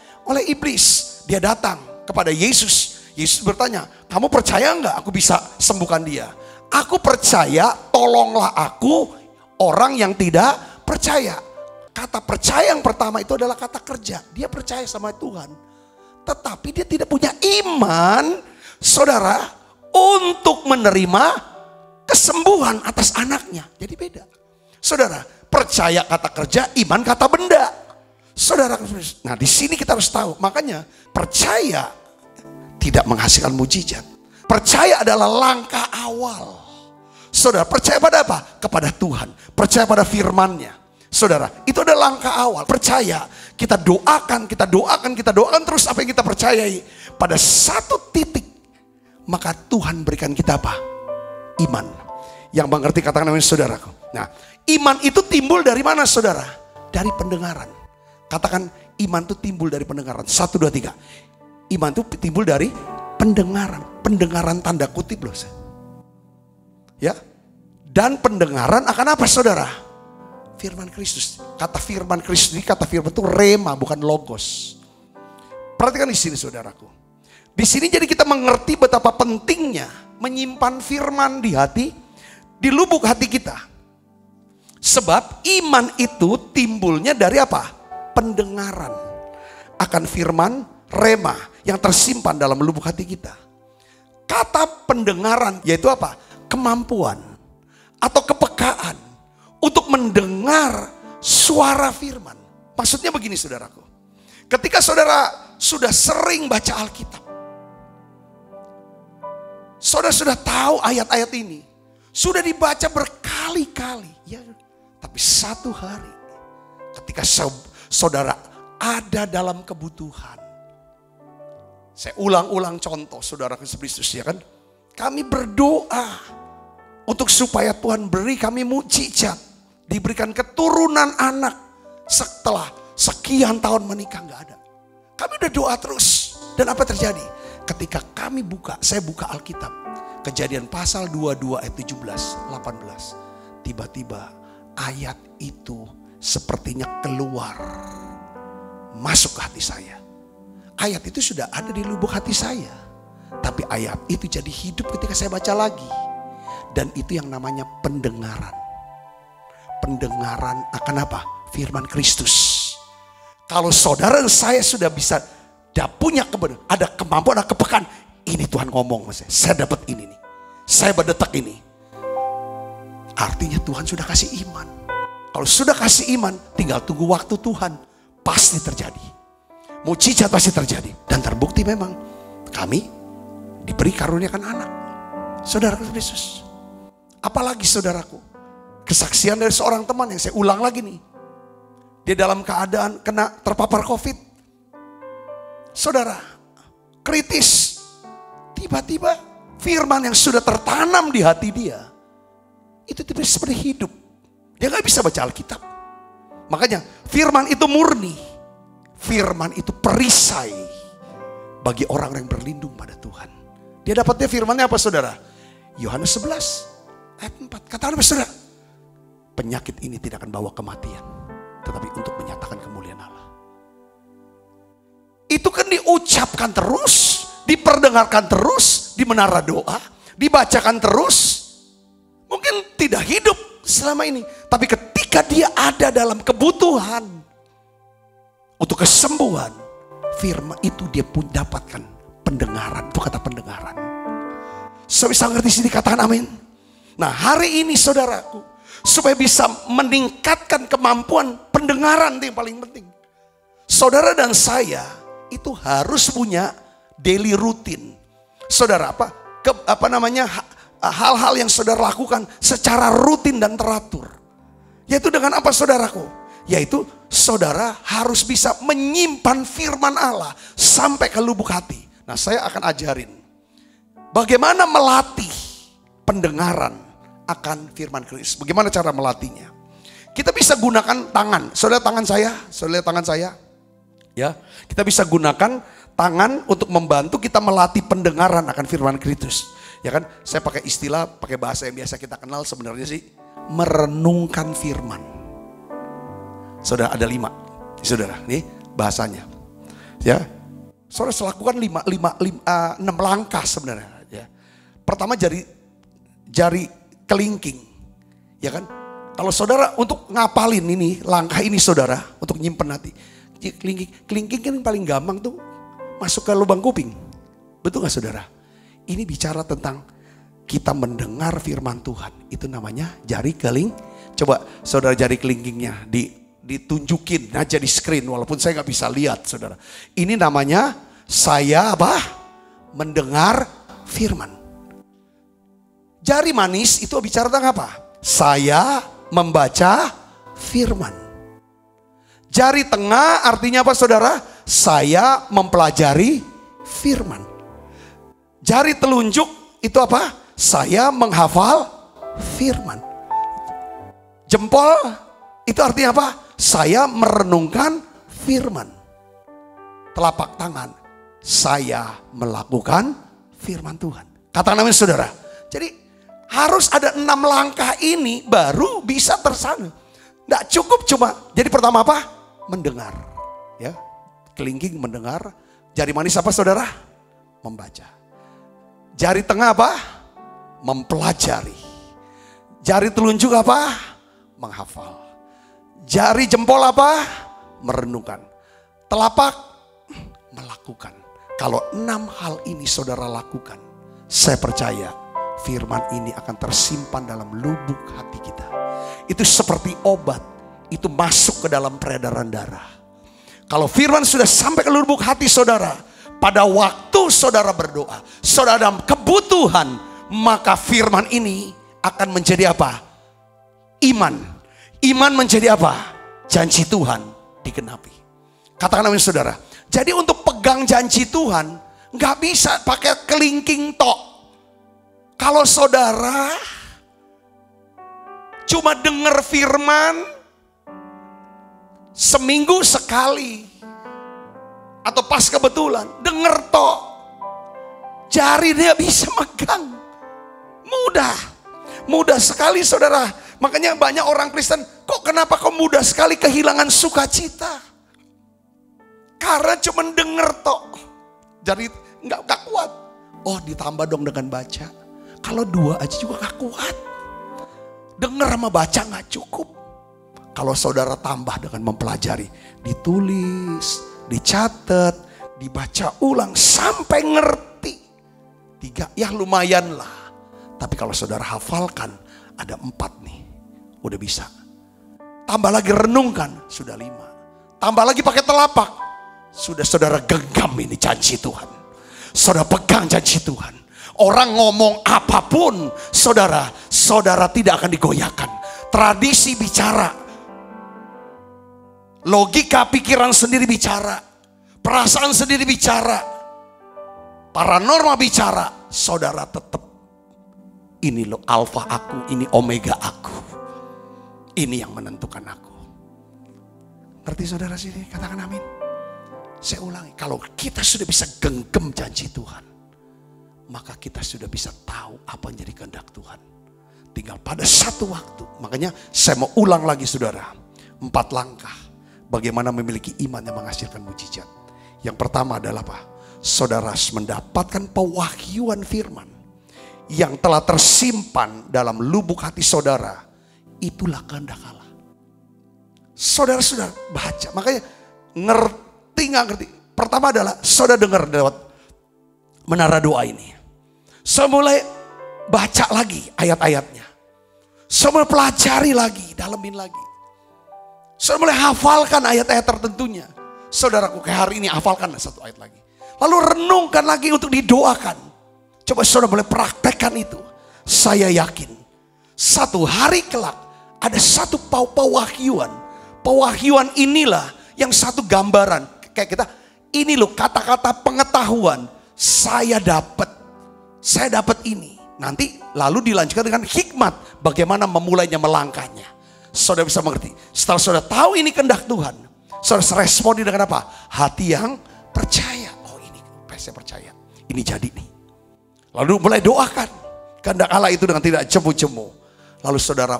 iblis. Dia datang kepada Yesus. Yesus bertanya, kamu percaya enggak aku bisa sembuhkan dia? Aku percaya, tolonglah aku orang yang tidak percaya. Kata percaya yang pertama itu adalah kata kerja. Dia percaya sama Tuhan. Tetapi dia tidak punya iman, saudara, untuk menerima kesembuhan atas anaknya. Jadi beda. Saudara, percaya kata kerja, iman kata benda. Saudara, nah di sini kita harus tahu. Makanya percaya tidak menghasilkan mukjizat. Percaya adalah langkah awal. Saudara, percaya pada apa? Kepada Tuhan. Percaya pada firman-Nya. Saudara, itu adalah langkah awal. Percaya, kita doakan terus apa yang kita percayai. Pada satu titik, maka Tuhan berikan kita apa? Iman. Yang mengerti katakan amin saudaraku. Nah, iman itu timbul dari mana saudara? Dari pendengaran. Katakan iman itu timbul dari pendengaran. 1, 2, 3. Iman itu timbul dari pendengaran. Pendengaran tanda kutip loh. Ya. Dan pendengaran akan apa saudara? Firman Kristus. Kata firman Kristus ini, kata firman itu rema, bukan logos. Perhatikan di sini saudaraku. Di sini jadi kita mengerti betapa pentingnya menyimpan firman di hati, di lubuk hati kita. Sebab iman itu timbulnya dari apa? Pendengaran akan firman rema yang tersimpan dalam lubuk hati kita. Kata pendengaran yaitu apa? Kemampuan atau kepekaan untuk mendengar suara firman. Maksudnya begini saudaraku. Ketika saudara sudah sering baca Alkitab, saudara sudah tahu ayat-ayat ini, sudah dibaca berkali-kali, ya. Tapi satu hari, ketika saudara ada dalam kebutuhan, saya ulang-ulang contoh saudara Kristus, ya kan? Kami berdoa untuk supaya Tuhan beri kami mukjizat, diberikan keturunan anak setelah sekian tahun menikah nggak ada. Kami udah doa terus. Dan apa terjadi? Ketika saya buka Alkitab, Kejadian pasal 22 ayat 17, 18. Tiba-tiba ayat itu sepertinya keluar, masuk ke hati saya. Ayat itu sudah ada di lubuk hati saya. Tapi ayat itu jadi hidup ketika saya baca lagi. Dan itu yang namanya pendengaran. Pendengaran akan apa? Firman Kristus. Kalau saudara saya sudah bisa punya ada kemampuan, ada kepekaan. Ini Tuhan ngomong, saya dapat ini nih. Saya berdetak ini. Artinya Tuhan sudah kasih iman. Kalau sudah kasih iman, tinggal tunggu waktu Tuhan. Pasti terjadi. Mukjizat pasti terjadi. Dan terbukti memang kami diberi karuniakan anak. Saudara Kristus. Apalagi saudaraku, kesaksian dari seorang teman yang saya ulang lagi nih. Dia dalam keadaan terpapar COVID. Saudara, kritis. Tiba-tiba firman yang sudah tertanam di hati dia, itu tiba-tiba seperti hidup. Dia gak bisa baca Alkitab. Makanya firman itu murni. Firman itu perisai bagi orang yang berlindung pada Tuhan. Dia dapatnya firmannya apa saudara? Yohanes 11 ayat 4. Kata apa saudara? Penyakit ini tidak akan bawa kematian, tetapi untuk menyatakan kemuliaan Allah. Itu kan diucapkan terus, diperdengarkan terus, di menara doa, dibacakan terus. Mungkin tidak hidup selama ini, tapi ketika dia ada dalam kebutuhan untuk kesembuhan, firman itu dia pun dapatkan pendengaran. Itu kata pendengaran. Saya bisa ngerti sini, katakan amin. Nah hari ini saudaraku, supaya bisa meningkatkan kemampuan pendengaran, itu yang paling penting. Saudara dan saya itu harus punya daily routine. Saudara hal-hal yang saudara lakukan secara rutin dan teratur. Yaitu dengan apa saudaraku? Yaitu saudara harus bisa menyimpan firman Allah sampai ke lubuk hati. Nah saya akan ajarin bagaimana melatih pendengaran akan firman Kristus. Bagaimana cara melatihnya? Kita bisa gunakan tangan. Saudara tangan saya. Ya, kita bisa gunakan tangan untuk membantu kita melatih pendengaran akan firman Kristus. Ya kan? Saya pakai bahasa yang biasa kita kenal sebenarnya sih, merenungkan firman. Saudara ada 5. Saudara, nih bahasanya. Ya. Saudara lakukan 6 langkah sebenarnya, ya. Pertama jari kelingking. Ya kan? Kalau saudara untuk ngapalin ini, langkah ini saudara untuk nyimpen hati. Kelingking kan paling gampang tuh masuk ke lubang kuping. Betul gak saudara? Ini bicara tentang kita mendengar firman Tuhan. Itu namanya jari keling. Coba saudara jari kelingkingnya ditunjukin aja di screen. Walaupun saya gak bisa lihat saudara. Ini namanya saya mendengar firman. Jari manis itu bicara tentang apa? Saya membaca firman. Jari tengah artinya apa saudara? Saya mempelajari firman. Jari telunjuk itu apa? Saya menghafal firman. Jempol itu artinya apa? Saya merenungkan firman. Telapak tangan, saya melakukan firman Tuhan. Katakan amin saudara. Jadi harus ada 6 langkah ini baru bisa tersana. Tidak cukup cuma, jadi pertama apa? Mendengar. Ya, kelingking mendengar. Jari manis apa saudara? Membaca. Jari tengah apa? Mempelajari. Jari telunjuk apa? Menghafal. Jari jempol apa? Merenungkan. Telapak melakukan. Kalau 6 hal ini saudara lakukan, saya percaya firman ini akan tersimpan dalam lubuk hati kita. Itu seperti obat itu masuk ke dalam peredaran darah. Kalau firman sudah sampai ke lubuk hati saudara, pada waktu saudara berdoa, saudara dalam kebutuhan, maka firman ini akan menjadi apa? Iman. Iman menjadi apa? Janji Tuhan digenapi. Katakan amin saudara. Jadi untuk pegang janji Tuhan, nggak bisa pakai kelingking tok. Kalau saudara cuma dengar firman seminggu sekali, atau pas kebetulan dengar tok, jari dia bisa megang. Mudah sekali saudara. Makanya banyak orang Kristen, kok kenapa kok mudah sekali kehilangan sukacita? Karena cuma denger tok. Jadi nggak kuat. Oh, ditambah dong dengan baca. Kalau 2 aja juga gak kuat. Dengar sama baca gak cukup. Kalau saudara tambah dengan mempelajari, ditulis, dicatat, dibaca ulang sampai ngerti. 3 ya lumayan lah. Tapi kalau saudara hafalkan, ada 4 nih, udah bisa. Tambah lagi renungkan, sudah 5. Tambah lagi pakai telapak, sudah saudara genggam ini janji Tuhan. Saudara pegang janji Tuhan. Orang ngomong apapun, saudara tidak akan digoyahkan. Tradisi bicara, logika pikiran sendiri bicara, perasaan sendiri bicara, paranormal bicara, saudara tetap. Ini loh alfa aku, ini omega aku. Ini yang menentukan aku. Ngerti saudara sini? Katakan amin. Saya ulangi, kalau kita sudah bisa genggam janji Tuhan, maka kita sudah bisa tahu apa yang jadi kehendak Tuhan. Tinggal pada satu waktu. Makanya saya mau ulang lagi saudara. 4 langkah bagaimana memiliki iman yang menghasilkan mujizat. Yang pertama adalah apa? Saudara mendapatkan pewahyuan firman yang telah tersimpan dalam lubuk hati saudara. Itulah kehendak Allah. Saudara sudah baca, makanya ngerti gak ngerti. Pertama adalah saudara dengar lewat menara doa ini. Saya mulai baca lagi ayat-ayatnya. Saya mulai pelajari lagi, dalemin lagi. Saya mulai hafalkan ayat-ayat tertentunya. Saudaraku kayak hari ini hafalkan 1 ayat lagi. Lalu renungkan lagi untuk didoakan. Coba saudara boleh praktekkan itu. Saya yakin satu hari kelak ada satu pewahyuan. Pewahyuan inilah yang satu gambaran. Kayak kita, ini loh kata-kata pengetahuan. Saya dapat ini. Nanti lalu dilanjutkan dengan hikmat. Bagaimana memulainya, melangkahnya. Saudara bisa mengerti. Setelah saudara tahu ini kehendak Tuhan, saudara respon dengan apa? Hati yang percaya. Oh ini saya percaya. Ini jadi nih. Lalu mulai doakan kehendak Allah itu dengan tidak jemu-jemu. Lalu saudara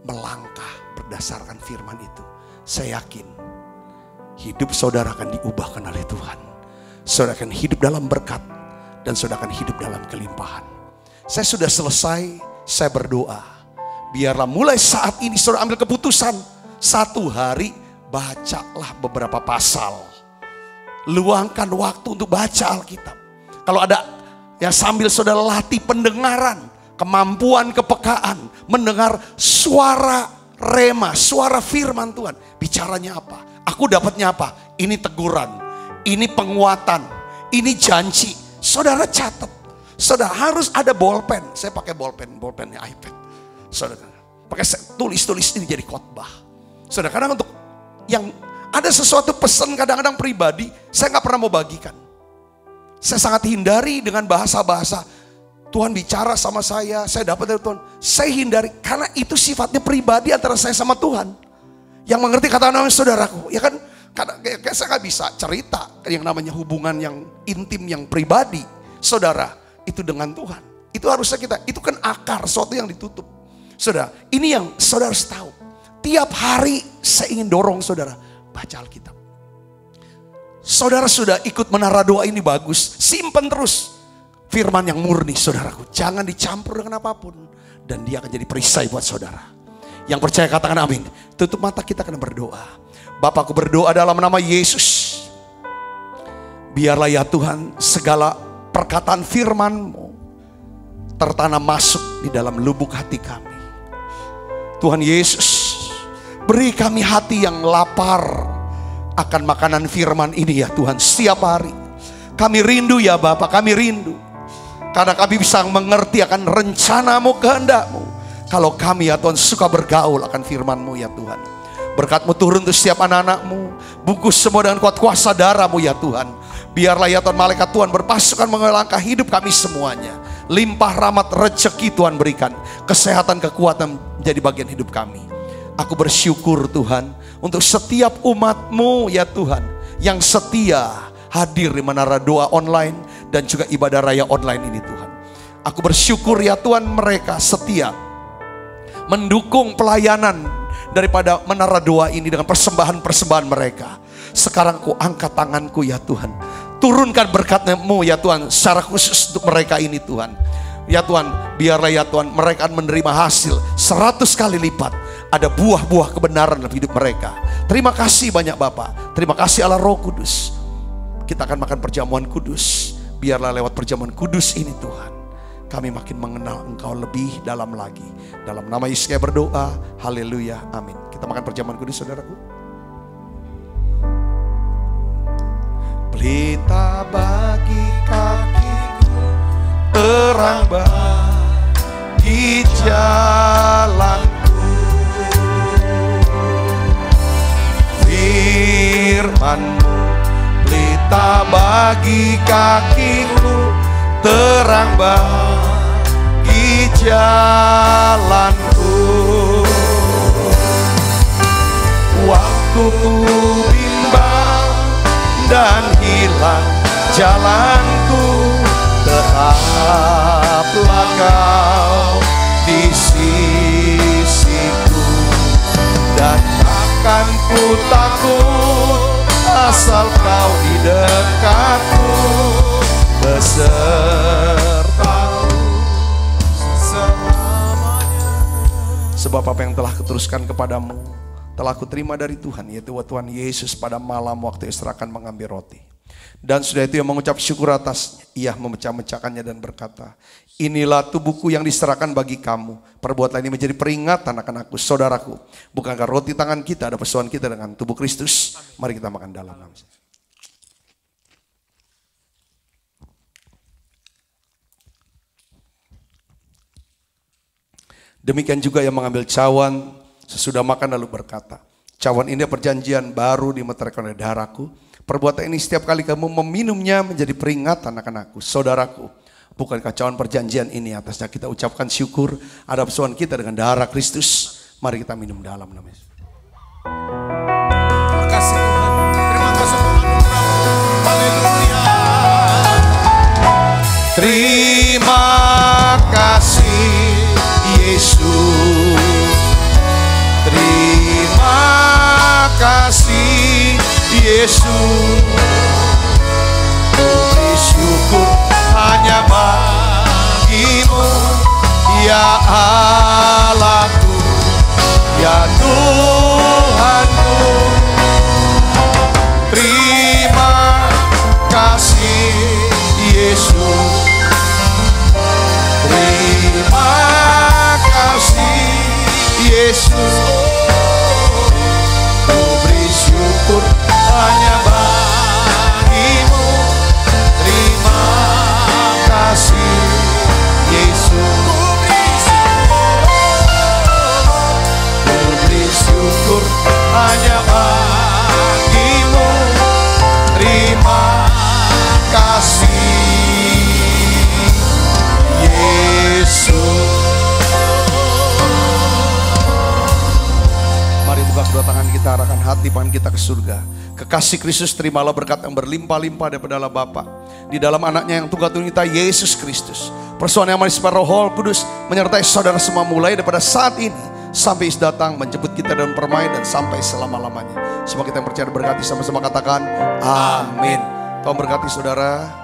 melangkah berdasarkan firman itu. Saya yakin hidup saudara akan diubahkan oleh Tuhan. Saudara akan hidup dalam berkat dan saudara akan hidup dalam kelimpahan. Saya sudah selesai, saya berdoa. Biarlah mulai saat ini saudara ambil keputusan. 1 hari bacalah beberapa pasal. Luangkan waktu untuk baca Alkitab. Kalau ada ya sambil saudara latih pendengaran, kemampuan kepekaan, mendengar suara rema, suara firman Tuhan. Bicaranya apa? Aku dapatnya apa? Ini teguran, ini penguatan, ini janji. Saudara catat. Saudara harus ada bolpen. Saya pakai bolpennya iPad. Saudara pakai tulis ini jadi khotbah. Saudara kadang untuk yang ada sesuatu pesan kadang-kadang pribadi, saya nggak pernah mau bagikan. Saya sangat hindari dengan bahasa-bahasa Tuhan bicara sama saya dapat dari Tuhan. Saya hindari karena itu sifatnya pribadi antara saya sama Tuhan. Yang mengerti kata namanya saudaraku, ya kan? Kayak saya nggak bisa cerita yang namanya hubungan yang intim, yang pribadi, saudara itu dengan Tuhan. Itu harusnya itu kan akar sesuatu yang ditutup. Saudara, ini yang saudara harus tahu. Tiap hari saya ingin dorong saudara baca Alkitab. Saudara sudah ikut menara doa ini bagus. Simpan terus firman yang murni saudaraku. Jangan dicampur dengan apapun. Dan dia akan jadi perisai buat saudara. Yang percaya katakan amin. Tutup mata, kita akan berdoa. Bapakku berdoa dalam nama Yesus. Biarlah ya Tuhan segala perkataan firman-Mu tertanam masuk di dalam lubuk hati kami. Tuhan Yesus, Beri kami hati yang lapar akan makanan firman ini ya Tuhan setiap hari. Kami rindu ya Bapa, kami rindu. Karena kami bisa mengerti akan rencanamu, kehendakmu. Kalau kami ya Tuhan suka bergaul akan firman-Mu ya Tuhan. Berkat-Mu turun untuk setiap anak-anak-Mu. Bungkus semua dengan kuat kuasa darah-Mu ya Tuhan. Biarlah ya Tuhan malaikat Tuhan berpasukan mengelangkah hidup kami semuanya. Limpah rahmat rezeki Tuhan berikan. Kesehatan, kekuatan menjadi bagian hidup kami. Aku bersyukur Tuhan untuk setiap umat-Mu ya Tuhan. Yang setia hadir di menara doa online dan juga ibadah raya online ini Tuhan. Aku bersyukur ya Tuhan mereka setia mendukung pelayanan daripada menara doa ini dengan persembahan-persembahan mereka. Sekarang ku angkat tanganku ya Tuhan. Turunkan berkat-Mu ya Tuhan secara khusus untuk mereka ini Tuhan. Ya Tuhan, biarlah ya Tuhan mereka akan menerima hasil 100 kali lipat. Ada buah-buah kebenaran dalam hidup mereka. Terima kasih banyak Bapa. Terima kasih Allah Roh Kudus. Kita akan makan perjamuan kudus. Biarlah lewat perjamuan kudus ini Tuhan, kami makin mengenal Engkau lebih dalam lagi. Dalam nama Yesus kami berdoa. Haleluya. Amin. Kita makan perjamuan kudus saudaraku. Pelita bagi kakiku, terang bagi jalanku. Firman-Mu pelita bagi kakiku, terang bagi jalanku. Waktu ku bimbang dan hilang jalanku, tetaplah Kau di sisiku. Dan takkan ku takut asal Kau di dekatku, besertaku selamanya. Sebab apa yang telah Kuteruskan kepadamu telah Kuterima dari Tuhan, yaitu Tuhan Yesus pada malam waktu Ia akan mengambil roti. Dan sudah itu Ia mengucap syukur atasnya. Ia memecah-mecahkannya dan berkata, inilah tubuhku yang diserahkan bagi kamu. Perbuatan ini menjadi peringatan akan aku. Saudaraku, bukankah roti tangan kita ada persoalan kita dengan tubuh Kristus? Mari kita makan dalam nama. Demikian juga yang mengambil cawan sesudah makan lalu berkata, cawan ini perjanjian baru dimeteraikan oleh darahku. Perbuatan ini setiap kali kamu meminumnya menjadi peringatan akan aku. Saudaraku, bukankah cawan perjanjian ini atasnya kita ucapkan syukur ada persoalan kita dengan darah Kristus? Mari kita minum dalam nama Yesus. Terima kasih Tuhan. Terima kasih Tuhan. Haleluya. Terima kasih Yesus. Terima kasih Yesus. Beri syukur hanya bagi-Mu ya Allahku, ya Tuhanku. Terima kasih Yesus. Terima kasih Yesus. Ku beri syukur hanya bagi-Mu. Terima kasih Yesus. Ku beri syukur hanya bagi-Mu. Terima kasih Yesus. Mari buka kedua tangan kita, arahkan hati pangan kita ke surga. Kekasih Kristus, terimalah berkat yang berlimpah-limpah daripada Allah Bapa di dalam anaknya yang tunggal tunggal kita, Yesus Kristus. Persoalan yang manis Roh Kudus menyertai saudara semua mulai daripada saat ini sampai Yesus datang menjemput kita dalam permai dan sampai selama-lamanya. Semua kita yang percaya berkati sama-sama katakan amin. Tuhan berkati saudara.